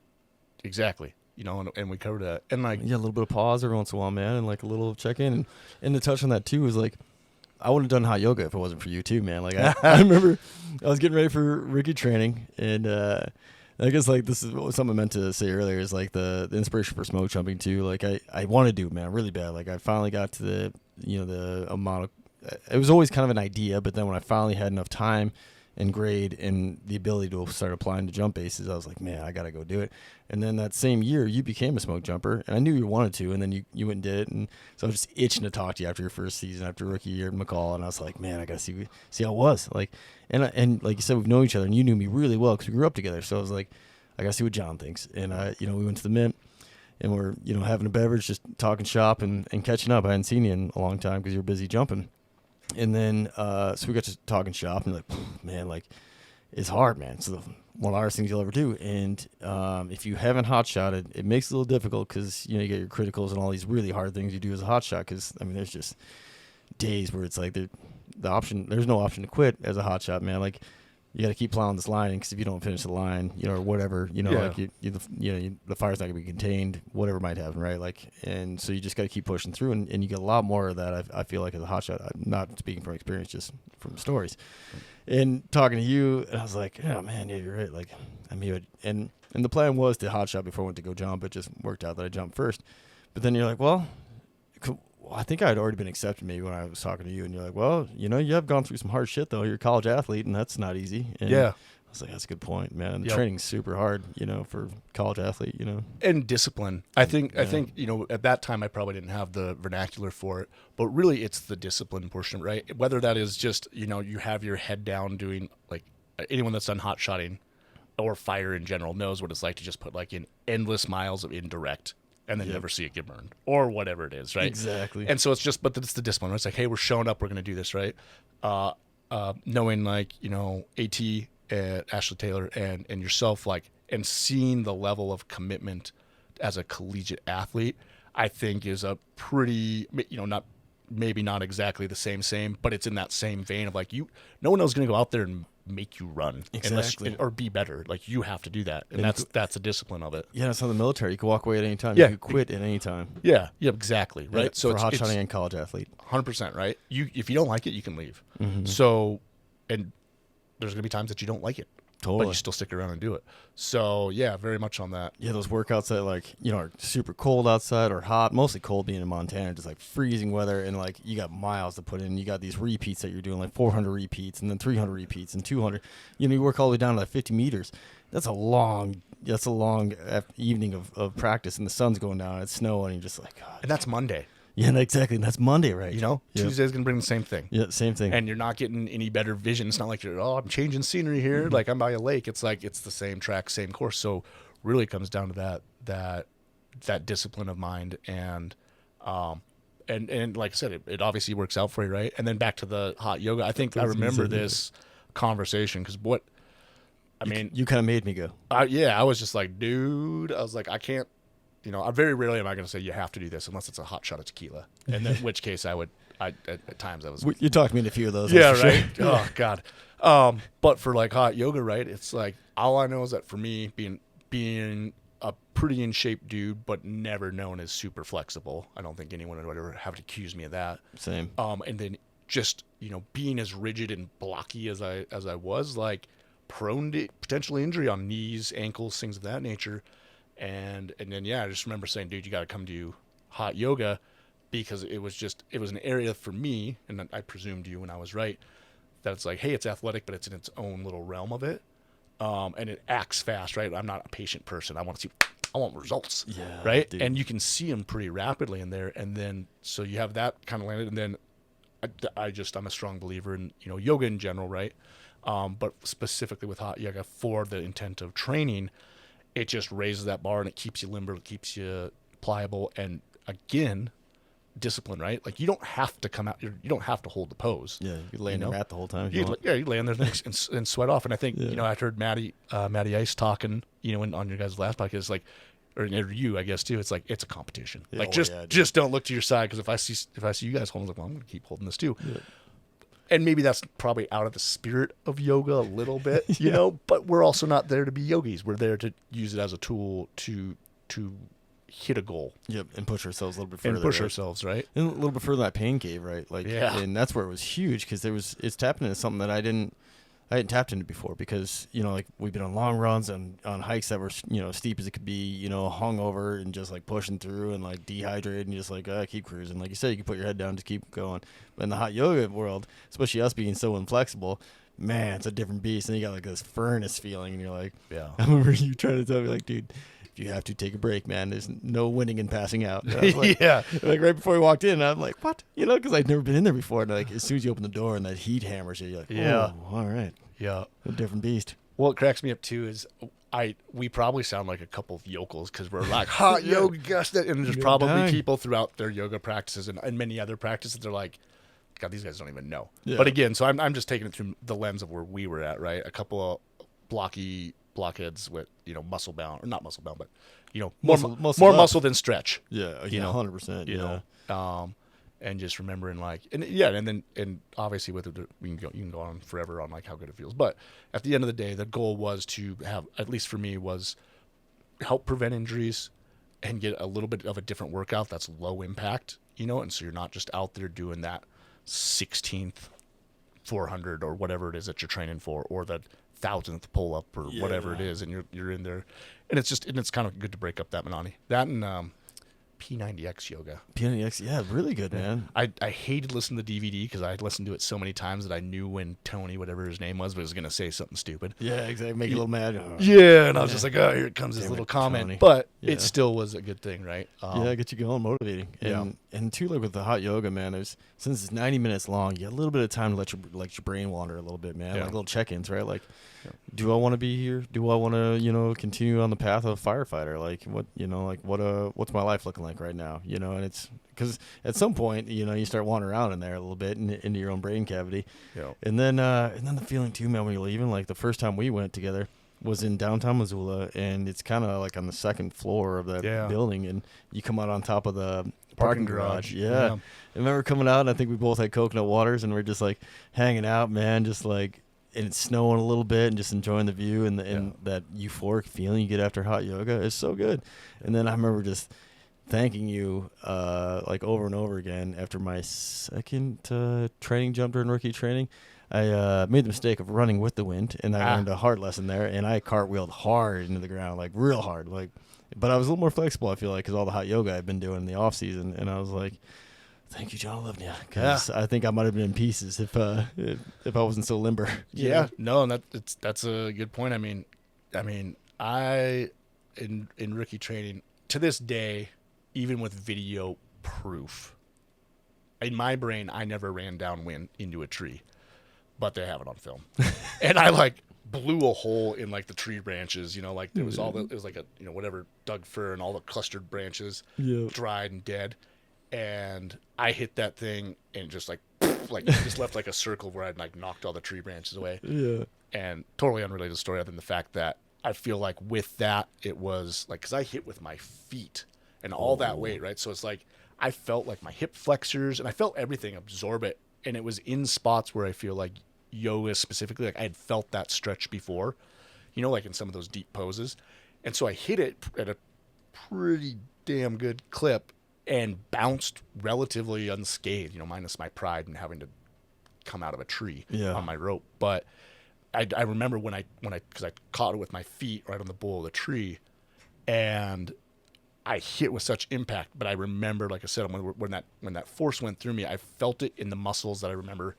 Speaker 2: exactly, you know, and we covered that, and like
Speaker 1: a little bit of pause every once in a while, man, and like a little check-in, and to touch on that too is like, I would have done hot yoga if it wasn't for you too, man. Like I remember I was getting ready for Ricky training, and I guess like this is something I meant to say earlier is like the inspiration for smoke jumping too. Like I want to do it, man, really bad. Like I finally got to the amount of, it was always kind of an idea, but then when I finally had enough time and grade and the ability to start applying to jump bases, I was like, man, I got to go do it. And then that same year you became a smoke jumper, and I knew you wanted to, and then you went and did it. And so I was just itching to talk to you after your first season, after rookie year at McCall. And I was like, man, I got to see how it was. Like, and like you said, we've known each other, and you knew me really well because we grew up together. So I was like, I got to see what John thinks. And we went to the Mint, and we're, you know, having a beverage, just talking shop and catching up. I hadn't seen you in a long time because you were busy jumping. And then, so we got to talking shop, and like, man, like, it's hard, man. It's one of the hardest things you'll ever do. And if you haven't hot shotted, it makes it a little difficult because, you know, you get your criticals and all these really hard things you do as a hot shot. Because, I mean, there's just days where it's like there's no option to quit as a hot shot, man. Like, you got to keep plowing this line, because if you don't finish the line, you know, or whatever, you know, like the fire's not gonna be contained, whatever might happen, right? Like, and so you just got to keep pushing through, and you get a lot more of that. I feel like as a hot shot, I'm not speaking from experience, just from stories, and talking to you, and I was like, oh man, yeah, you're right. Like, I mean, and the plan was to hot shot before I went to go jump. It just worked out that I jumped first, but then you're like, well, I think I'd already been accepted maybe when I was talking to you, and you're like, well, you know, you have gone through some hard shit though. You're a college athlete, and that's not easy. And I was like, that's a good point, man. The training's super hard, you know, for college athlete, you know. And
Speaker 2: discipline. I think, you know, at that time I probably didn't have the vernacular for it, but really it's the discipline portion, right? Whether that is just, you know, you have your head down doing, like, anyone that's done hot shotting or fire in general knows what it's like to just put like in endless miles of indirect and then never see it get burned or whatever it is, right?
Speaker 1: Exactly.
Speaker 2: And so it's just, but it's the discipline. Right? It's like, hey, we're showing up, we're going to do this, right? Knowing like, you know, AT, Ashley Taylor and yourself, like, and seeing the level of commitment as a collegiate athlete, I think is a pretty, you know, not exactly the same, but it's in that same vein of like, no one else is going to go out there and make you run or be better. Like, you have to do that, and that's a discipline of it.
Speaker 1: Yeah, it's not the military. You can walk away at any time. You can quit at any time.
Speaker 2: Yeah, exactly. Right.
Speaker 1: Yeah, so for hot shotting and college athlete,
Speaker 2: 100%. Right. If you don't like it, you can leave.
Speaker 1: Mm-hmm.
Speaker 2: So, and there's gonna be times that you don't like it.
Speaker 1: Totally.
Speaker 2: But you still stick around and do it. So, yeah, very much on that.
Speaker 1: Yeah, those workouts that, like, you know, are super cold outside or hot, mostly cold being in Montana, just like freezing weather, and like you got miles to put in. You got these repeats that you're doing, like 400 repeats and then 300 repeats and 200. You know, you work all the way down to like 50 meters. That's a long evening of practice, and the sun's going down, and it's snowing, and you're just like, God.
Speaker 2: And that's Monday.
Speaker 1: Yeah, exactly. And that's Monday, right?
Speaker 2: You know,
Speaker 1: Yep.
Speaker 2: Tuesday's going to bring the same thing.
Speaker 1: Yeah, same thing.
Speaker 2: And you're not getting any better vision. It's not like I'm changing scenery here. Like I'm by a lake. It's like it's the same track, same course. So really it comes down to that discipline of mind and like I said, it obviously works out for you, right? And then back to the hot yoga. I think I remember this conversation because
Speaker 1: you kind of made me go.
Speaker 2: I was just like, dude, I was like, I can't, I very rarely am I going to say you have to do this unless it's a hot shot of tequila. And in which case at times I was.
Speaker 1: You talked me into a few of those.
Speaker 2: Yeah, right. Sure. Oh God. But for like hot yoga, right? It's like all I know is that for me, being a pretty in shape dude, but never known as super flexible. I don't think anyone would ever have accused me of that.
Speaker 1: Same.
Speaker 2: And then just being as rigid and blocky as I was, like prone to potential injury on knees, ankles, things of that nature. And then I just remember saying, dude, you got to come do hot yoga because it was an area for me, and I presumed you when I was right, that it's like, hey, it's athletic, but it's in its own little realm of it. And it acts fast, right? I'm not a patient person. I want results, right? Dude. And you can see them pretty rapidly in there. And then, so you have that kind of landed. And then I'm a strong believer in, yoga in general, right? But specifically with hot yoga for the intent of training, it just raises that bar and it keeps you limber, it keeps you pliable. And again, discipline, right? Like you don't have to come out, you don't have to hold the pose.
Speaker 1: Yeah, you lay on the mat the whole time.
Speaker 2: You lay on there and sweat off. And I think, I've heard Matty Ice talking, on your guys' last podcast, like, or you, I guess too. It's like it's a competition. Like just don't look to your side because if I see you guys holding, like, well, I'm going to keep holding this too. Yeah. And maybe that's probably out of the spirit of yoga a little bit, but we're also not there to be yogis. We're there to use it as a tool to hit a goal.
Speaker 1: Yep, and push ourselves a little bit further.
Speaker 2: And push ourselves, right?
Speaker 1: And a little bit further that pain cave, right? Like, and that's where it was huge because it's tapping into something that I hadn't tapped into before because, like we've been on long runs and on hikes that were, steep as it could be, hungover and just like pushing through and like dehydrated and just like, keep cruising. Like you said, you can put your head down, just keep going. But in the hot yoga world, especially us being so inflexible, man, it's a different beast. And you got like this furnace feeling and you're like,
Speaker 2: yeah.
Speaker 1: I remember you trying to tell me like, dude, if you have to take a break, man, there's no winning and passing out. Like, like right before we walked in, I'm like, what? Because I'd never been in there before. And like as soon as you open the door and that heat hammers you, you're like, oh, all right.
Speaker 2: Yeah.
Speaker 1: A different beast.
Speaker 2: What cracks me up too is we probably sound like a couple of yokels because we're like hot yoga gush, and there's probably people throughout their yoga practices and many other practices they're like, God, these guys don't even know. Yeah. But again, so I'm just taking it through the lens of where we were at, right? A couple of blockheads with muscle bound or not muscle bound, but more muscle than stretch.
Speaker 1: Yeah, 100%.
Speaker 2: Yeah. And just remembering and obviously with it, you can go on forever on like how good it feels. But at the end of the day, the goal was to have, at least for me, was help prevent injuries and get a little bit of a different workout that's low impact, and so you're not just out there doing that 16th 400 or whatever it is that you're training for, or the 1,000th pull up or whatever it is, and you're in there, and it's kind of good to break up that monotony. That and P90X yoga.
Speaker 1: P90X, yeah, really good, man.
Speaker 2: I hated listening to the DVD because I had listened to it so many times that I knew when Tony, whatever his name was going to say something stupid.
Speaker 1: Yeah, exactly. Make you a little mad.
Speaker 2: Yeah, and I was just like, oh, here comes this little comment. Tony. But it still was a good thing, right?
Speaker 1: Get you going, motivating. And too, like with the hot yoga, man, since it's 90 minutes long, you have a little bit of time to let your brain wander a little bit, man. Like little check-ins, right? Like, do I want to be here? Do I want to, continue on the path of firefighter? Like, what's my life looking like right now? And it's because at some point, you start wandering around in there a little bit into your own brain cavity.
Speaker 2: Yeah.
Speaker 1: And then the feeling too, man, when you're leaving, like the first time we went together was in downtown Missoula, and it's kind of like on the second floor of that building, and you come out on top of the parking garage. Yeah. I remember coming out, and I think we both had coconut waters, and we're just like hanging out, man, just like, and it's snowing a little bit and just enjoying the view and that euphoric feeling you get after hot yoga is so good. And then I remember just thanking you like over and over again after my second training jump during rookie training. I made the mistake of running with the wind, and I learned a hard lesson there, and I cartwheeled hard into the ground, like real hard. But I was a little more flexible, I feel like, because all the hot yoga I've been doing in the off season, and I was like, thank you, John Holovnia, because I think I might have been in pieces if I wasn't so limber.
Speaker 2: Yeah, no, and that's a good point. I mean, I in rookie training to this day, even with video proof, in my brain, I never ran downwind into a tree, but they have it on film. And I like blew a hole in like the tree branches, like there was it was like a, whatever Doug fir and all the clustered branches, dried and dead. And I hit that thing and just like just left like a circle where I'd like knocked all the tree branches away.
Speaker 1: Yeah.
Speaker 2: And totally unrelated story other than the fact that I feel like with that, it was like, cause I hit with my feet and all that weight, right? So it's like, I felt like my hip flexors and I felt everything absorb it. And it was in spots where I feel like yoga specifically, like I had felt that stretch before, like in some of those deep poses. And so I hit it at a pretty damn good clip and bounced relatively unscathed, minus my pride and having to come out of a tree on my rope. But I remember because I caught it with my feet right on the bowl of the tree, and I hit with such impact. But I remember, like I said, when that force went through me, I felt it in the muscles that I remember,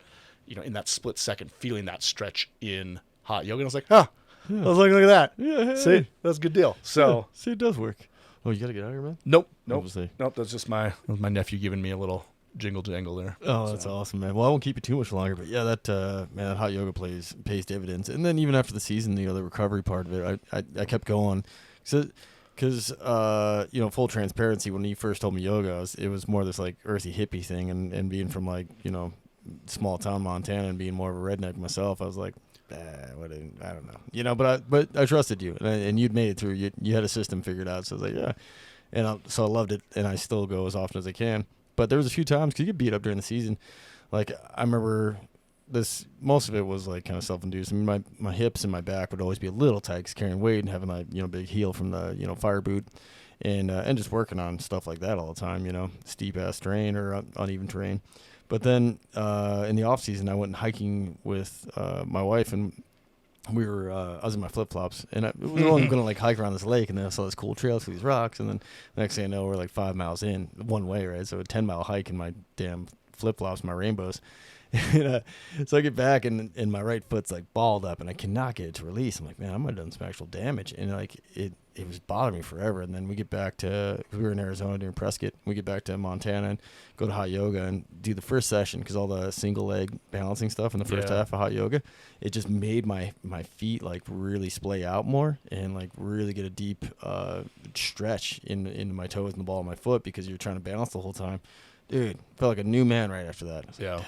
Speaker 2: in that split second, feeling that stretch in hot yoga. And I was like, I was like, look at that.
Speaker 1: Yeah, hey.
Speaker 2: See, that's a good deal. So
Speaker 1: see, it does work. Oh, you got to get out of here, man?
Speaker 2: Nope. That's just my nephew giving me a little jingle jangle there.
Speaker 1: Oh, that's awesome, man. Well, I won't keep you too much longer, but yeah, that hot yoga pays dividends. And then even after the season, the recovery part of it, I kept going. Because, full transparency, when you first told me yoga, it was more this like earthy hippie thing, and being from like, small town Montana and being more of a redneck myself, I was like, I don't know, but I trusted you, and you'd made it through. You had a system figured out, so I was like, yeah, and so I loved it, and I still go as often as I can. But there was a few times because you get beat up during the season. Like I remember most of it was like kind of self-induced. I mean, my hips and my back would always be a little tight because carrying weight and having a big heel from the fire boot, and just working on stuff like that all the time. Steep ass terrain or uneven terrain. But then in the off season, I went hiking with my wife, and we were I was in my flip flops, and we were only going to like hike around this lake, and then I saw this cool trail through these rocks, and then the next thing I know, we're like 5 miles in one way, right? So a 10-mile hike in my damn flip flops, my rainbows. And, so I get back, and my right foot's like balled up, and I cannot get it to release. I'm like, man, I might have done some actual damage, and like it was bothering me forever. And then we get back to, we were in Arizona during Prescott. We get back to Montana and go to hot yoga and do the first session, because all the single leg balancing stuff in the first half of hot yoga, it just made my feet like really splay out more and like really get a deep stretch into my toes and the ball of my foot, because you're trying to balance the whole time. Dude, felt like a new man right after that. Like, dang, man,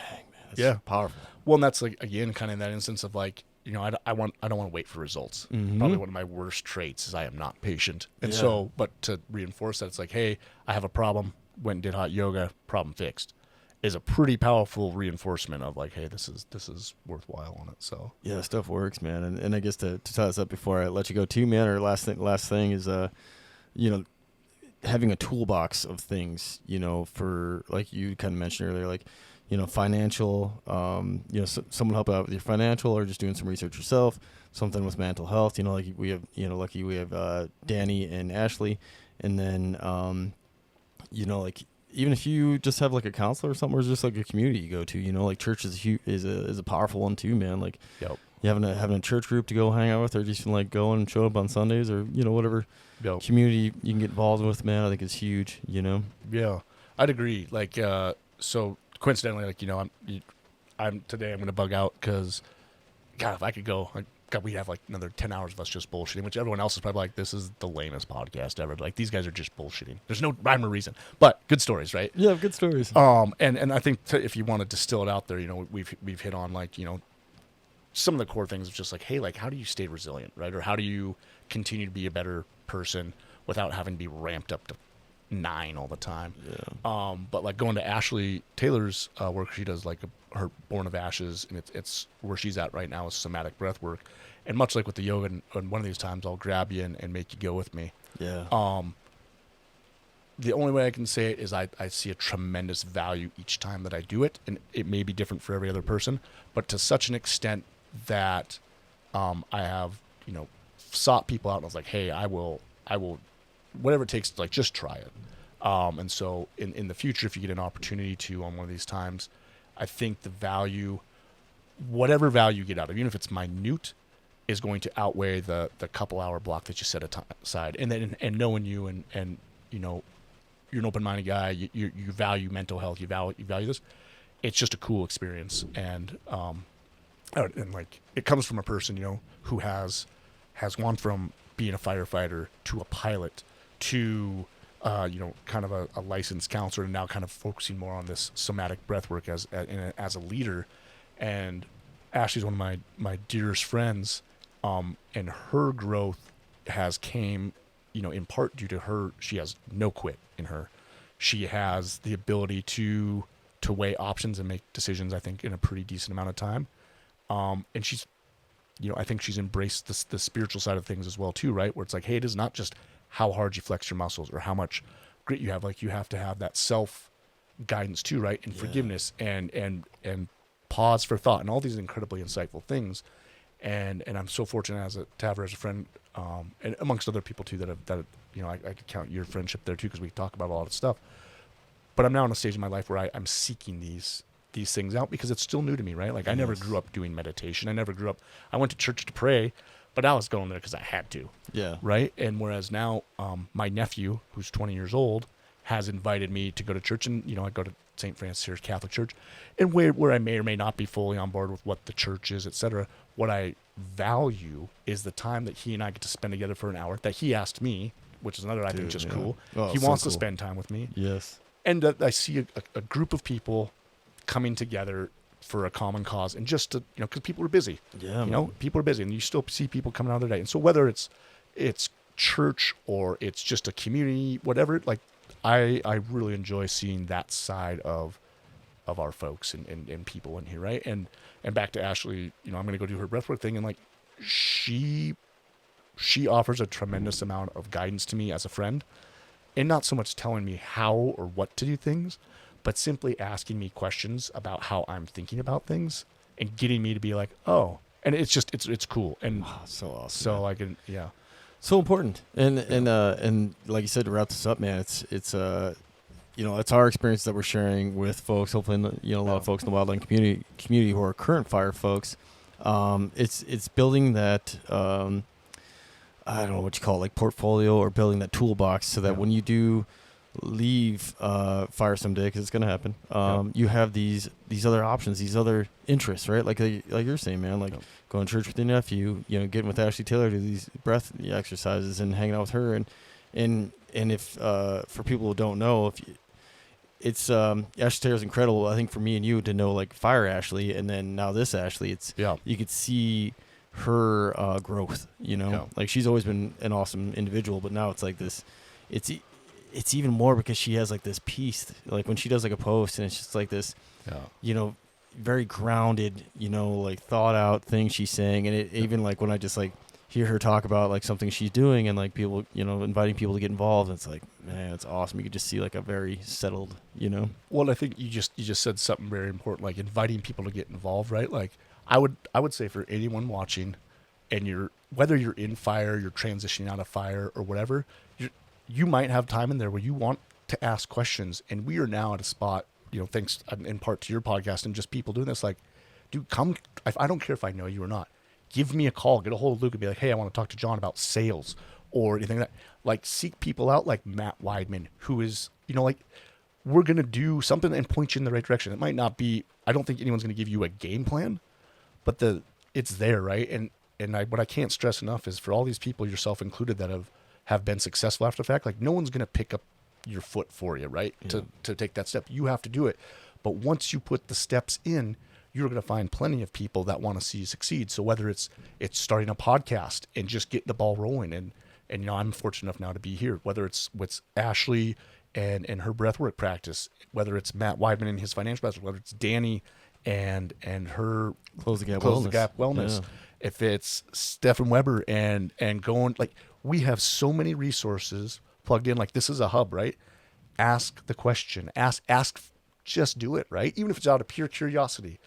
Speaker 1: that's powerful.
Speaker 2: Well, and that's like, again, kind of in that instance of like, I don't want to wait for results.
Speaker 1: Mm-hmm.
Speaker 2: Probably one of my worst traits is I am not patient. And so, but to reinforce that, it's like, hey, I have a problem, went and did hot yoga, problem fixed, is a pretty powerful reinforcement of like, hey, this is worthwhile on it. So
Speaker 1: yeah, stuff works, man. And I guess to tie this up before I let you go too, man, or last thing is, having a toolbox of things, for like you kind of mentioned earlier, like, financial, someone help out with your financial, or just doing some research yourself, something with mental health, like we have, lucky we have Danny and Ashley. And then, like even if you just have like a counselor or something, or just like a community you go to, like church is a powerful one too, man. Like you having a church group to go hang out with, or just like go and show up on Sundays, or, whatever community you can get involved with, man, I think is huge,
Speaker 2: Yeah, I'd agree. Like, so coincidentally, like, I'm going to bug out because, God, if I could go, we'd have like another 10 hours of us just bullshitting, which everyone else is probably like, this is the lamest podcast ever. Like, these guys are just bullshitting. There's no rhyme or reason, but good stories, right?
Speaker 1: Yeah, good stories.
Speaker 2: And I think if you want to distill it out there, we've hit on like, some of the core things of just like, hey, like, how do you stay resilient, right? Or how do you continue to be a better person without having to be ramped up to 9 all the time? But like going to Ashley Taylor's work, she does like her Born of Ashes, and it's where she's at right now is somatic breath work. And much like with the yoga, and one of these times I'll grab you and make you go with me. The only way I can say it is I see a tremendous value each time that I do it, and it may be different for every other person, but to such an extent that I have sought people out, and I was like, hey, I will whatever it takes to like just try it. And so in the future, if you get an opportunity to on one of these times, I think the value, whatever value you get out of it, even if it's minute, is going to outweigh the couple hour block that you set aside. And then and knowing you and you're an open-minded guy. You value mental health. You value this. It's just a cool experience, and like it comes from a person who has gone from being a firefighter to a pilot to kind of a licensed counselor, and now kind of focusing more on this somatic breath work as a leader. And Ashley's one of my dearest friends, and her growth has came in part due to her. She has no quit in her. She has the ability to weigh options and make decisions, I think, in a pretty decent amount of time. And she's, I think she's embraced the spiritual side of things as well too, right? Where it's like, hey, it is not just how hard you flex your muscles or how much grit you have. Like, you have to have that self guidance too, right? And forgiveness and pause for thought and all these incredibly insightful things. And I'm so fortunate to have her as a friend, and amongst other people too that I could count your friendship there too, because we talk about a lot of stuff. But I'm now in a stage in my life where I'm seeking these things out because it's still new to me, right? Like, I never grew up doing meditation. I went to church to pray, but I was going there because I had to.
Speaker 1: Yeah.
Speaker 2: Right. And whereas now, my nephew, who's 20 years old, has invited me to go to church, and I go to St. Francis Xavier's Catholic Church, and where I may or may not be fully on board with what the church is, etc. What I value is the time that he and I get to spend together for an hour that he asked me, which is another I think just cool.
Speaker 1: Oh,
Speaker 2: he
Speaker 1: so
Speaker 2: wants
Speaker 1: cool.
Speaker 2: to spend time with me.
Speaker 1: Yes.
Speaker 2: And I see a group of people coming together for a common cause, and just to, because people are busy.
Speaker 1: Yeah.
Speaker 2: People are busy, and you still see people coming out of their day. And so whether it's church or it's just a community, whatever, like I really enjoy seeing that side of our folks and people in here, right? And back to Ashley, I'm going to go do her breathwork thing, and like she offers a tremendous amount of guidance to me as a friend, and not so much telling me how or what to do things, but simply asking me questions about how I'm thinking about things and getting me to be like, oh, and it's just it's cool. And
Speaker 1: so awesome.
Speaker 2: So I can
Speaker 1: so important. And like you said, to wrap this up, man, it's our experience that we're sharing with folks. Hopefully, a lot of folks in the wildland community who are current fire folks. It's building that I don't know what you call it, like portfolio, or building that toolbox so that when you do leave fire someday, because it's going to happen, you have these other options, these other interests, right? Like you're saying, man, like going to church with your nephew, getting with Ashley Taylor to these breath exercises and hanging out with her, and if for people who don't know, it's Ashley Taylor's incredible. I think for me and you to know, like, fire Ashley, and then now this Ashley, you could see her growth. Like, she's always been an awesome individual, but now it's like this. It's even more because she has like this piece, like when she does like a post, and it's just like this, very grounded, like thought out thing she's saying, and it even like when I just like hear her talk about like something she's doing and like people, inviting people to get involved, it's like, man, it's awesome. You could just see like a very settled,
Speaker 2: Well, I think you just said something very important, like inviting people to get involved, right? Like I would say for anyone watching, and whether you're in fire, you're transitioning out of fire or whatever, you might have time in there where you want to ask questions. And we are now at a spot, thanks in part to your podcast and just people doing this, like, dude, come. I don't care if I know you or not. Give me a call, get a hold of Luke and be like, hey, I want to talk to John about sales or anything like that. Like, seek people out like Matt Weidman, who is, like, we're going to do something and point you in the right direction. It might not be, I don't think anyone's going to give you a game plan, but it's there, right? And what I can't stress enough is for all these people, yourself included, that have been successful after the fact, like, no one's going to pick up your foot for you, right? Yeah. To take that step. You have to do it. But once you put the steps in, you're going to find plenty of people that want to see you succeed. So whether it's starting a podcast and just get the ball rolling, and I'm fortunate enough now to be here, whether it's with Ashley and her breathwork practice, whether it's Matt Weidman and his financial practice, whether it's Danny and her
Speaker 1: Close the Gap
Speaker 2: Wellness. Yeah. If it's Stephen Weber and going, like, we have so many resources plugged in. Like, this is a hub, right? Ask the question. Ask. Just do it, right? Even if it's out of pure curiosity.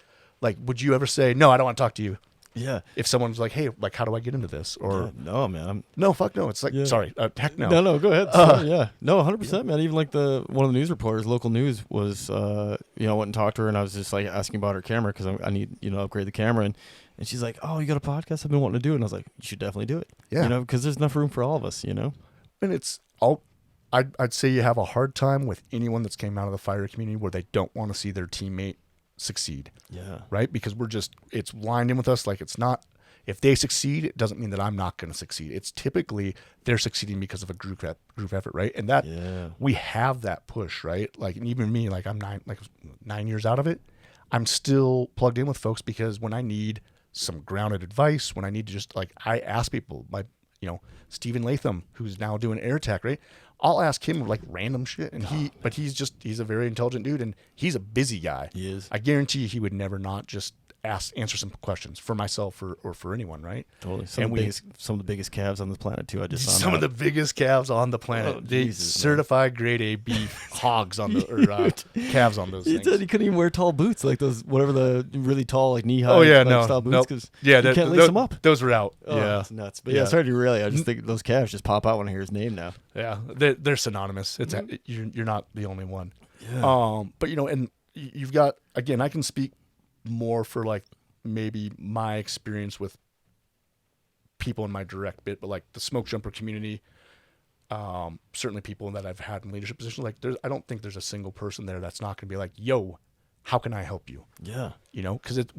Speaker 2: Like, would you ever say, no, I don't want to talk to you?
Speaker 1: Yeah.
Speaker 2: If someone's like, hey, like, how do I get into this? Or
Speaker 1: no, man.
Speaker 2: No, fuck no. It's like, sorry, heck no.
Speaker 1: No, go ahead. Sorry, yeah. No, 100%, man. Even like one of the news reporters, local news, was, went and talked to her, and I was just like asking about her camera because I need, upgrade the camera. And she's like, oh, you got a podcast I've been wanting to do? And I was like, you should definitely do it. Yeah. Because there's enough room for all of us,
Speaker 2: And I'd say you have a hard time with anyone that's came out of the fire community where they don't want to see their teammate succeed.
Speaker 1: Yeah.
Speaker 2: Right? Because it's lined in with us. Like, it's not, if they succeed, it doesn't mean that I'm not going to succeed. It's typically they're succeeding because of a group effort, right? And that we have that push, right? Like, and even me, like I'm 9 years out of it, I'm still plugged in with folks because when I need some grounded advice, when I need to just like, I ask people, Stephen Latham, who's now doing air tech, right? I'll ask him like random shit, and he's a very intelligent dude, and he's a busy guy.
Speaker 1: He is.
Speaker 2: I guarantee he would never not just answer some questions for myself or for anyone, right?
Speaker 1: Totally. Some of the biggest calves on the planet too. I just saw
Speaker 2: some of the biggest calves on the planet.
Speaker 1: Oh,
Speaker 2: they
Speaker 1: Jesus,
Speaker 2: certified grade A beef hogs on the calves on those
Speaker 1: He
Speaker 2: things.
Speaker 1: said he couldn't even wear tall boots, like those, whatever the really tall, like knee high.
Speaker 2: Oh yeah,
Speaker 1: style boots,
Speaker 2: nope.
Speaker 1: because
Speaker 2: Yeah,
Speaker 1: you can't lace them up.
Speaker 2: Those were out.
Speaker 1: Oh,
Speaker 2: yeah,
Speaker 1: it's nuts. But yeah, sorry to really. I just think those calves just pop out when I hear his name now.
Speaker 2: Yeah, they're synonymous. It's you're not the only one.
Speaker 1: Yeah.
Speaker 2: But and you've got, again, I can speak more for like maybe my experience with people in my direct bit, but like the smoke jumper community, certainly people that I've had in leadership positions, like I don't think there's a single person there that's not going to be like, yo, how can I help you?
Speaker 1: Yeah.
Speaker 2: Because if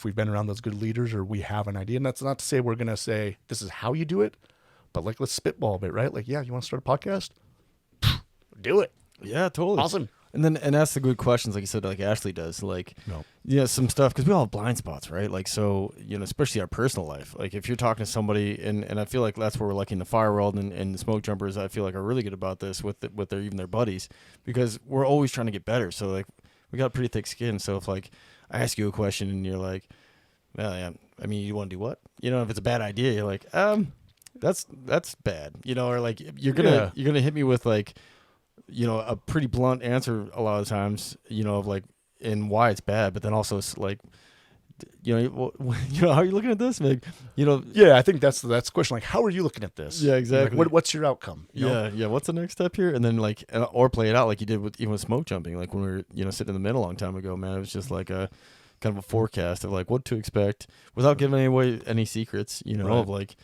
Speaker 2: we've been around those good leaders or we have an idea, and that's not to say we're going to say this is how you do it, but like, let's spitball a bit, right? Like, yeah, you want to start a podcast? Do it.
Speaker 1: Yeah, totally.
Speaker 2: Awesome.
Speaker 1: And ask the good questions, like you said, like Ashley does. Like, some stuff, because we all have blind spots, right? Like, so, especially our personal life. Like, if you're talking to somebody, and I feel like that's where we're lucky in the fire world, and the smoke jumpers, I feel like are really good about this with even their buddies, because we're always trying to get better. So, like, we got pretty thick skin. So if, like, I ask you a question and you're like, well, yeah, I mean, you want to do what? If it's a bad idea, you're like, that's bad, or like you're gonna hit me with like, a pretty blunt answer a lot of times, of like, and why it's bad, but then also it's like, how are you looking at this? Like,
Speaker 2: yeah, I think that's the question. Like, how are you looking at this?
Speaker 1: Yeah, exactly.
Speaker 2: Like, what's your outcome?
Speaker 1: Yeah. What's the next step here? And then like, or play it out like you did with smoke jumping. Like when we were, sitting in the middle a long time ago, man, it was just like a kind of a forecast of like what to expect without giving away any secrets,
Speaker 2: right.
Speaker 1: Of like,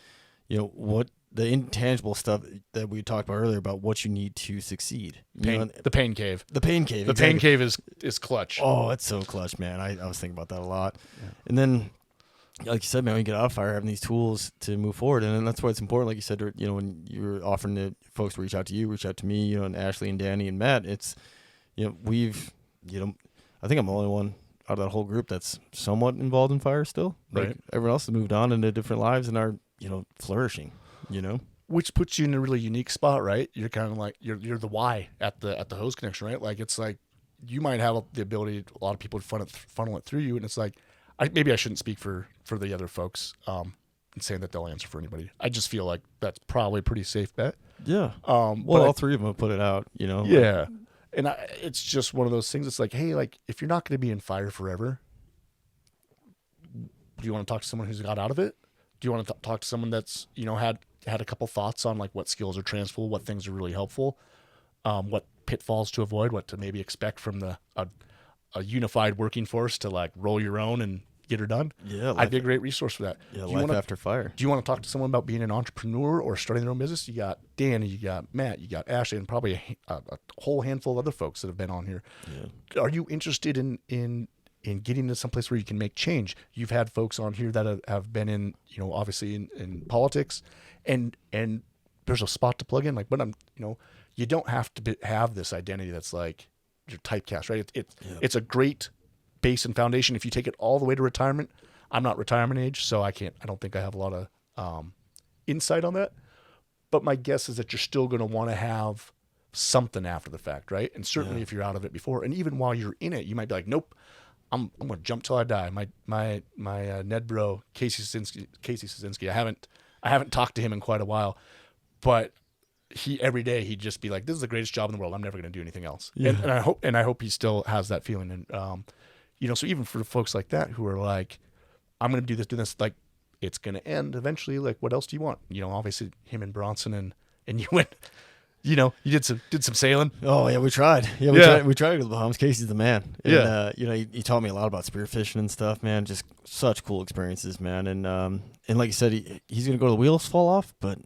Speaker 1: what the intangible stuff that we talked about earlier about what you need to succeed.
Speaker 2: The pain cave.
Speaker 1: The pain cave.
Speaker 2: The
Speaker 1: exactly.
Speaker 2: pain cave is clutch.
Speaker 1: Oh, it's so clutch, man. I was thinking about that a lot. Yeah. And then, like you said, man, we get out of fire having these tools to move forward. And then that's why it's important, like you said, when you're offering to folks to reach out to you, reach out to me, and Ashley and Danny and Matt, it's, we've, I think I'm the only one out of that whole group that's somewhat involved in fire still. Like,
Speaker 2: right.
Speaker 1: Everyone else has moved on into different lives and are, flourishing.
Speaker 2: Which puts you in a really unique spot, right? You're kind of like you're the why at the hose connection, right? Like, it's like you might have the ability, a lot of people funnel it through you, and it's like maybe I shouldn't speak for the other folks and saying that they'll answer for anybody. I just feel like that's probably a pretty safe bet.
Speaker 1: Yeah. Well, all three of them have put it out,
Speaker 2: Yeah. And it's just one of those things. It's like, hey, like, if you're not going to be in fire forever, do you want to talk to someone who's got out of it? Do you want to talk to someone that's, had a couple thoughts on like what skills are transferable, what things are really helpful, what pitfalls to avoid, what to maybe expect from a unified working force to like roll your own and get her done?
Speaker 1: Yeah.
Speaker 2: I'd be a great resource for that.
Speaker 1: Yeah, life after fire.
Speaker 2: Do you want to talk to someone about being an entrepreneur or starting their own business? You got Danny, you got Matt, you got Ashley, and probably a whole handful of other folks that have been on here. Yeah. Are you interested in getting to someplace where you can make change? You've had folks on here that have been in, obviously in politics, and there's a spot to plug in. Like, but you don't have to have this identity that's like your typecast, right? It's a great base and foundation. If you take it all the way to retirement, I'm not retirement age, so I don't think I have a lot of insight on that. But my guess is that you're still going to want to have something after the fact, right? And certainly if you're out of it before, and even while you're in it, you might be like, nope, I'm going to jump till I die. My Ned bro, Casey Szynski, I haven't talked to him in quite a while, but every day he'd just be like, this is the greatest job in the world. I'm never going to do anything else. Yeah. And I hope he still has that feeling. And, so even for folks like that who are like, I'm going to do this, like, it's going to end eventually. Like, what else do you want? Obviously him and Bronson and you went, you did some sailing.
Speaker 1: Oh yeah, we tried. Yeah, we tried to go to the Bahamas. Casey's the man. And, he taught me a lot about spearfishing and stuff, man. Just such cool experiences, man. And like you said, he's gonna go to the wheels fall off, but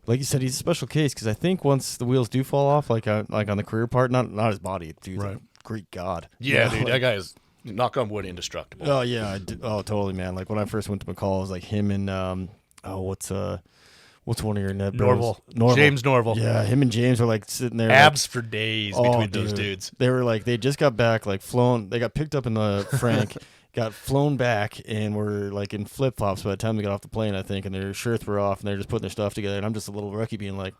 Speaker 1: like you said, he's a special case because I think once the wheels do fall off, like on the career part, not his body, dude.
Speaker 2: Right.
Speaker 1: Great God.
Speaker 2: Yeah, dude, that guy is, knock on wood, indestructible.
Speaker 1: Oh yeah, oh totally, man. Like when I first went to McCall, it was like him and what's one of your net bros?
Speaker 2: Norval. James Norval.
Speaker 1: Yeah, him and James were like sitting there,
Speaker 2: abs for days between those
Speaker 1: dude.
Speaker 2: dudes.
Speaker 1: They were like, they just got back, like flown. They got picked up in the Frank, got flown back, and were like in flip flops by the time they got off the plane, I think, and their shirts were off, and they're just putting their stuff together. And I'm just a little rookie, being like,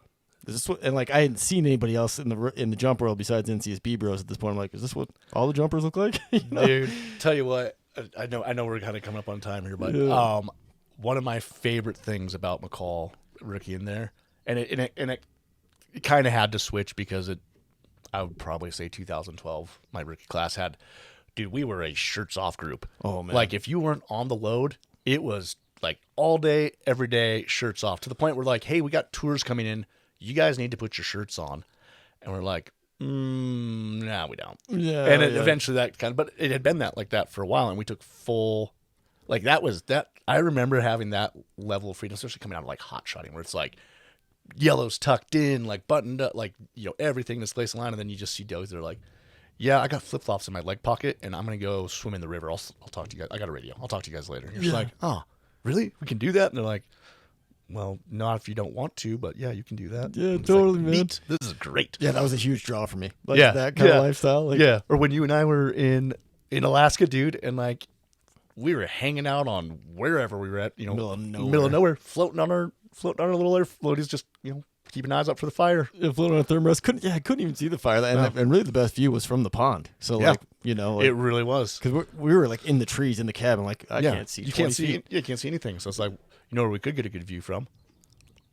Speaker 1: is this what? And like I hadn't seen anybody else in the jump world besides NCSB bros at this point. I'm like, is this what all the jumpers look like? You know?
Speaker 2: Dude, tell you what, I know we're kind of coming up on time here, but one of my favorite things about McCall, rookie in there, and it kind of had to switch because I would probably say 2012, my rookie class had, dude, we were a shirts off group.
Speaker 1: Oh man,
Speaker 2: like if you weren't on the load, it was like all day, every day, shirts off, to the point where like, hey, we got tours coming in. You guys need to put your shirts on. And we're like, nah, we don't.
Speaker 1: Yeah.
Speaker 2: And eventually that kind of, but it had been like that for a while. And we took full, like I remember having that level of freedom, especially coming out of like hot shotting, where it's like yellow's tucked in, like buttoned up, like, everything that's laced line. And then you just see dogs that are like, yeah, I got flip flops in my leg pocket and I'm going to go swim in the river. I'll talk to you guys. I got a radio. I'll talk to you guys later. And you're just like, oh, really? We can do that? And they're like, well, not if you don't want to, but yeah, you can do that.
Speaker 1: Yeah, totally, man.
Speaker 2: Neat. This is great.
Speaker 1: Yeah, that was a huge draw for me. Like
Speaker 2: Yeah,
Speaker 1: that kind
Speaker 2: yeah.
Speaker 1: of lifestyle. Like,
Speaker 2: Yeah. Or when you and I were in Alaska, dude, and like we were hanging out on wherever we were at,
Speaker 1: middle of
Speaker 2: nowhere, floating on our little air floaties, just keeping eyes out for the fire.
Speaker 1: Yeah, floating on a thermos. I couldn't even see the fire. And really the best view was from the pond. So
Speaker 2: Yeah.
Speaker 1: like,
Speaker 2: It really was.
Speaker 1: because we were like in the trees in the cabin. Like I can't see.
Speaker 2: You
Speaker 1: 20
Speaker 2: can't see.
Speaker 1: feet.
Speaker 2: You can't see anything. So it's like, where we could get a good view from?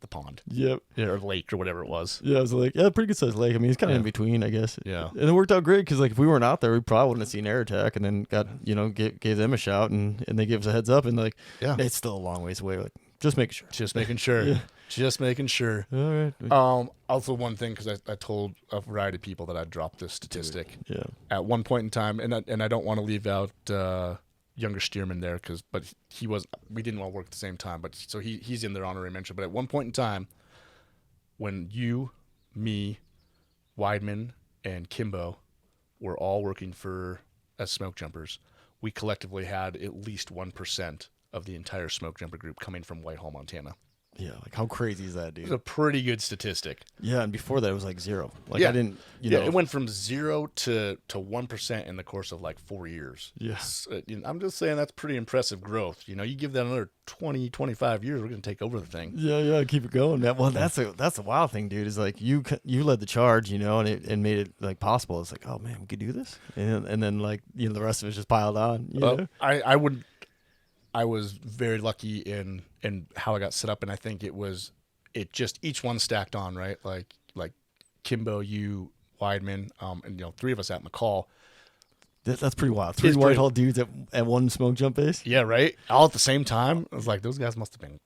Speaker 2: The pond.
Speaker 1: Yep.
Speaker 2: Yeah, or lake or whatever it was.
Speaker 1: Yeah, I was like, yeah, pretty good sized lake. I mean, it's kind of
Speaker 2: Yeah.
Speaker 1: in between, I guess.
Speaker 2: Yeah.
Speaker 1: And it worked out great because like if we weren't out there, we probably wouldn't have seen air attack. And then got gave them a shout and they gave us a heads up and like,
Speaker 2: Yeah.
Speaker 1: it's still a long ways away. Like just making sure.
Speaker 2: Just making sure.
Speaker 1: Yeah.
Speaker 2: Just making sure.
Speaker 1: All right.
Speaker 2: Also, one thing, because I told a variety of people that I dropped this statistic
Speaker 1: Yeah.
Speaker 2: at one point in time, and I don't want to leave out younger Stearman there, but we didn't all work at the same time, but so he's in their honorary mention. But at one point in time, when you, me, Weidman, and Kimbo were all working as smoke jumpers, we collectively had at least 1% of the entire smoke jumper group coming from Whitehall, Montana.
Speaker 1: Yeah. Like how crazy is that, dude?
Speaker 2: It's a pretty good statistic.
Speaker 1: Yeah. And before that, it was like 0. Like
Speaker 2: Yeah.
Speaker 1: I didn't, know.
Speaker 2: It went from 0 to 1% in the course of like 4 years.
Speaker 1: Yes.
Speaker 2: I'm just saying that's pretty impressive growth. You give that another 20, 25 years, we're going to take over the thing.
Speaker 1: Yeah, keep it going, man. Well, that's a wild thing, dude. Is like you led the charge, and made it like possible. It's like, oh man, we could do this, and then like the rest of it's just piled on. You know?
Speaker 2: I was very lucky in how I got set up, and I think it just each one stacked on, right? Like Kimbo, you, Weidman, and 3 of us at McCall.
Speaker 1: That's pretty wild. 3 Whitehall dudes at one smoke jump base.
Speaker 2: Yeah, right. All at the same time. I was like, those guys must have been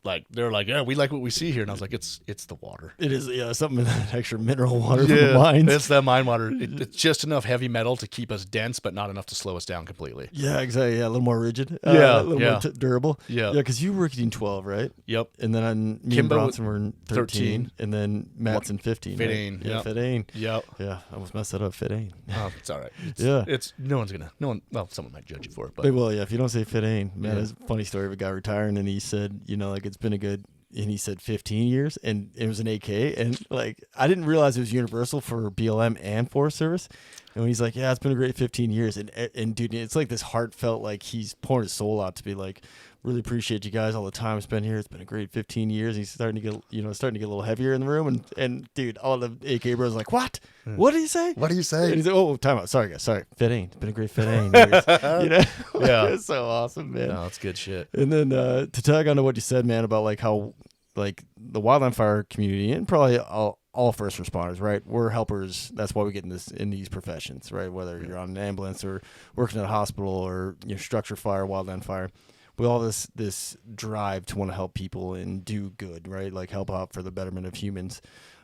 Speaker 2: like, they're like, yeah, we like what we see here, and I was like, it's the water.
Speaker 1: It is, yeah, something in that extra mineral water from the mines.
Speaker 2: It's that mine water. It's just enough heavy metal to keep us dense, but not enough to slow us down completely.
Speaker 1: Yeah, exactly. Yeah, a little more rigid.
Speaker 2: Yeah,
Speaker 1: a little more durable.
Speaker 2: Yeah,
Speaker 1: yeah. Because you were in 12, right?
Speaker 2: Yep.
Speaker 1: And then me and Bronson were in 13, and then Matt's in 15.
Speaker 2: 15.
Speaker 1: Right? Yeah,
Speaker 2: yep.
Speaker 1: 15.
Speaker 2: Yep.
Speaker 1: Yeah, I almost messed that up. 15.
Speaker 2: Oh, it's all right.
Speaker 1: It's
Speaker 2: no one. Well, someone might judge you for it, but
Speaker 1: they will. Yeah, if you don't say 15, man, it's a funny story of a guy retiring, and he said, like it's been a good. And he said 15 years, and it was an AK, and like I didn't realize it was universal for BLM and Forest Service. And when he's like, "Yeah, it's been a great 15 years," and dude, it's like this heartfelt, like he's pouring his soul out to be like, really appreciate you guys all the time spent here. It's been a great 15 years. He's starting to get, a little heavier in the room, and dude, all the AK bros are like, "What? What did he say?
Speaker 2: What do you say?"
Speaker 1: And he's like, "Oh, time out. Sorry, guys. Sorry. 15. It's been a great 15 years."
Speaker 2: Yeah,
Speaker 1: it's so awesome, man.
Speaker 2: No, it's good shit.
Speaker 1: And then to tag on to what you said, man, about like how like the wildland fire community and probably all first responders, right? We're helpers. That's why we get in these professions, right? Whether you're on an ambulance or working at a hospital or structure fire, wildland fire, we all have this drive to want to help people and do good, right? Like help out for the betterment of humans.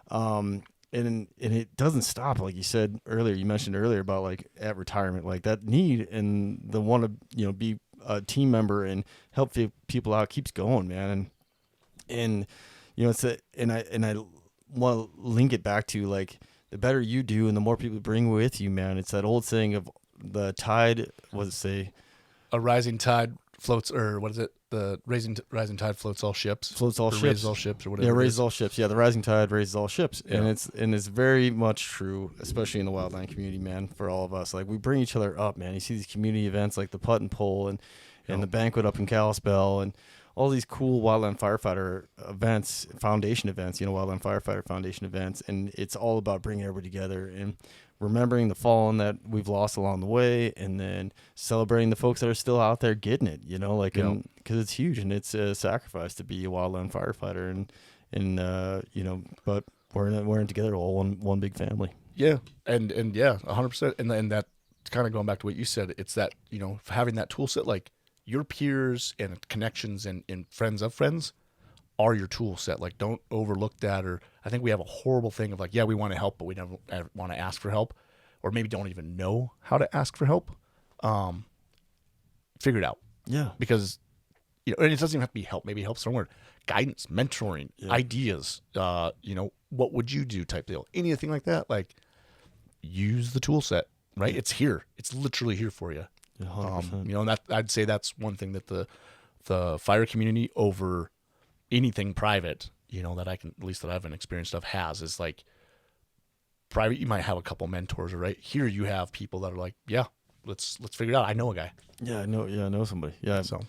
Speaker 1: And it doesn't stop, like you said earlier. You mentioned earlier about like at retirement, like that need and the want to be a team member and help people out keeps going, man. And you know, and I want to link it back to like the better you do and the more people bring with you, man. It's that old saying of the tide. What does it say?
Speaker 2: A rising tide floats, or what is it? The rising tide floats all ships.
Speaker 1: Floats all
Speaker 2: or
Speaker 1: ships.
Speaker 2: Raises all ships, or whatever.
Speaker 1: Yeah,
Speaker 2: it
Speaker 1: raises
Speaker 2: is.
Speaker 1: all ships. Yeah, the rising tide raises all ships,
Speaker 2: Yeah.
Speaker 1: and it's very much true, especially in the wildland community, man. For all of us, like we bring each other up, man. You see these community events like the putt and pull and the banquet up in Kalispell and all these cool wildland firefighter events, foundation events, you know, wildland firefighter foundation events, and it's all about bringing everybody together and remembering the fallen that we've lost along the way, and then celebrating the folks that are still out there getting it, you know, like, because it's huge and it's a sacrifice to be a wildland firefighter, and you know, but we're in together, all one big family.
Speaker 2: Yeah, and yeah, 100%, and that kind of going back to what you said, it's that, you know, having that tool set, like your peers and connections and friends of friends are your tool set. Like, don't overlook that. Or I think we have a horrible thing of like, yeah, we want to help, but we never want to ask for help, or maybe don't even know how to ask for help. Figure it out.
Speaker 1: Yeah.
Speaker 2: Because, you know, and it doesn't even have to be help. Maybe help somewhere. Guidance, mentoring, ideas, you know, what would you do type deal. Anything like that. Like, use the tool set, right? Yeah. It's here. It's literally here for you.
Speaker 1: Yeah, 100%.
Speaker 2: You know, and that, I'd say that's one thing that the fire community over anything private, you know, that I can, at least that I haven't experienced of, has, is like private. You might have a couple mentors, right? Here you have people that are like, yeah, let's figure it out. I know a guy.
Speaker 1: Yeah, I know somebody. Yeah.
Speaker 2: So,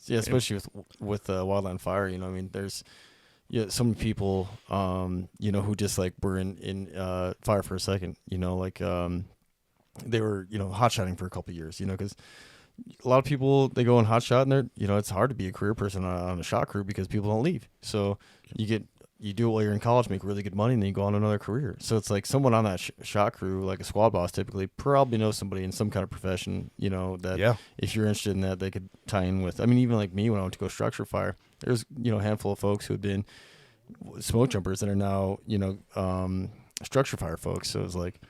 Speaker 1: yeah, especially with wildland fire, you know, I mean, there's so many people, you know, who just like were in fire for a second, you know, like they were, you know, hot shotting for a couple of years, you know, because a lot of people, they go and hot shot, and they're, you know, it's hard to be a career person on a shot crew because people don't leave. So you do it while you're in college, make really good money, and then you go on another career. So it's like someone on that shot crew, like a squad boss, typically probably knows somebody in some kind of profession, you know, that if you're interested in that, they could tie in with. I mean, even like me, when I went to go structure fire, there's, you know, a handful of folks who had been smoke jumpers that are now, you know, structure fire folks. So it was like,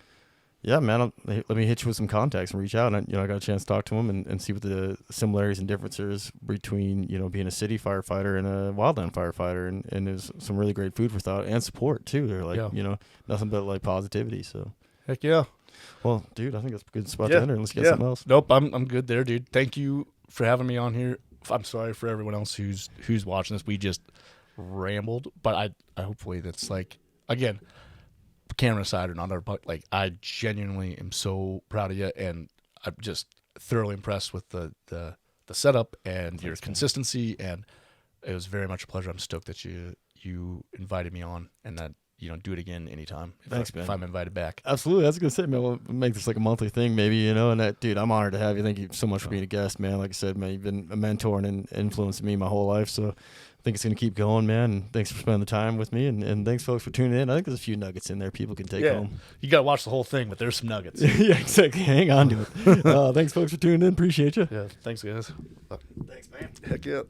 Speaker 1: yeah, man, let me hit you with some contacts and reach out. And, you know, I got a chance to talk to them and see what the similarities and differences between, you know, being a city firefighter and a wildland firefighter. And there's some really great food for thought and support, too. They're like, you know, nothing but like positivity. So,
Speaker 2: heck yeah.
Speaker 1: Well, dude, I think that's a good spot to enter. Let's get something else.
Speaker 2: Nope, I'm good there, dude. Thank you for having me on here. I'm sorry for everyone else who's watching this. We just rambled, but I hopefully that's like, again, camera side or not, but like, I genuinely am so proud of you, and I'm just thoroughly impressed with the setup and your consistency, and it was very much a pleasure. I'm stoked that you invited me on, and that, you know, do it again anytime.
Speaker 1: Thanks, man.
Speaker 2: If I'm invited back.
Speaker 1: Absolutely. I was going to say, man, we'll make this like a monthly thing maybe, you know, and that, dude, I'm honored to have you. Thank you so much for being a guest, man. Like I said, man, you've been a mentor and influencing me my whole life. So I think it's going to keep going, man. And thanks for spending the time with me. And thanks, folks, for tuning in. I think there's a few nuggets in there people can take home.
Speaker 2: You got to watch the whole thing, but there's some nuggets.
Speaker 1: Yeah, exactly. Hang on to it. Thanks, folks, for tuning in. Appreciate you.
Speaker 2: Yeah. Thanks, guys.
Speaker 1: Thanks, man.
Speaker 2: Heck yeah.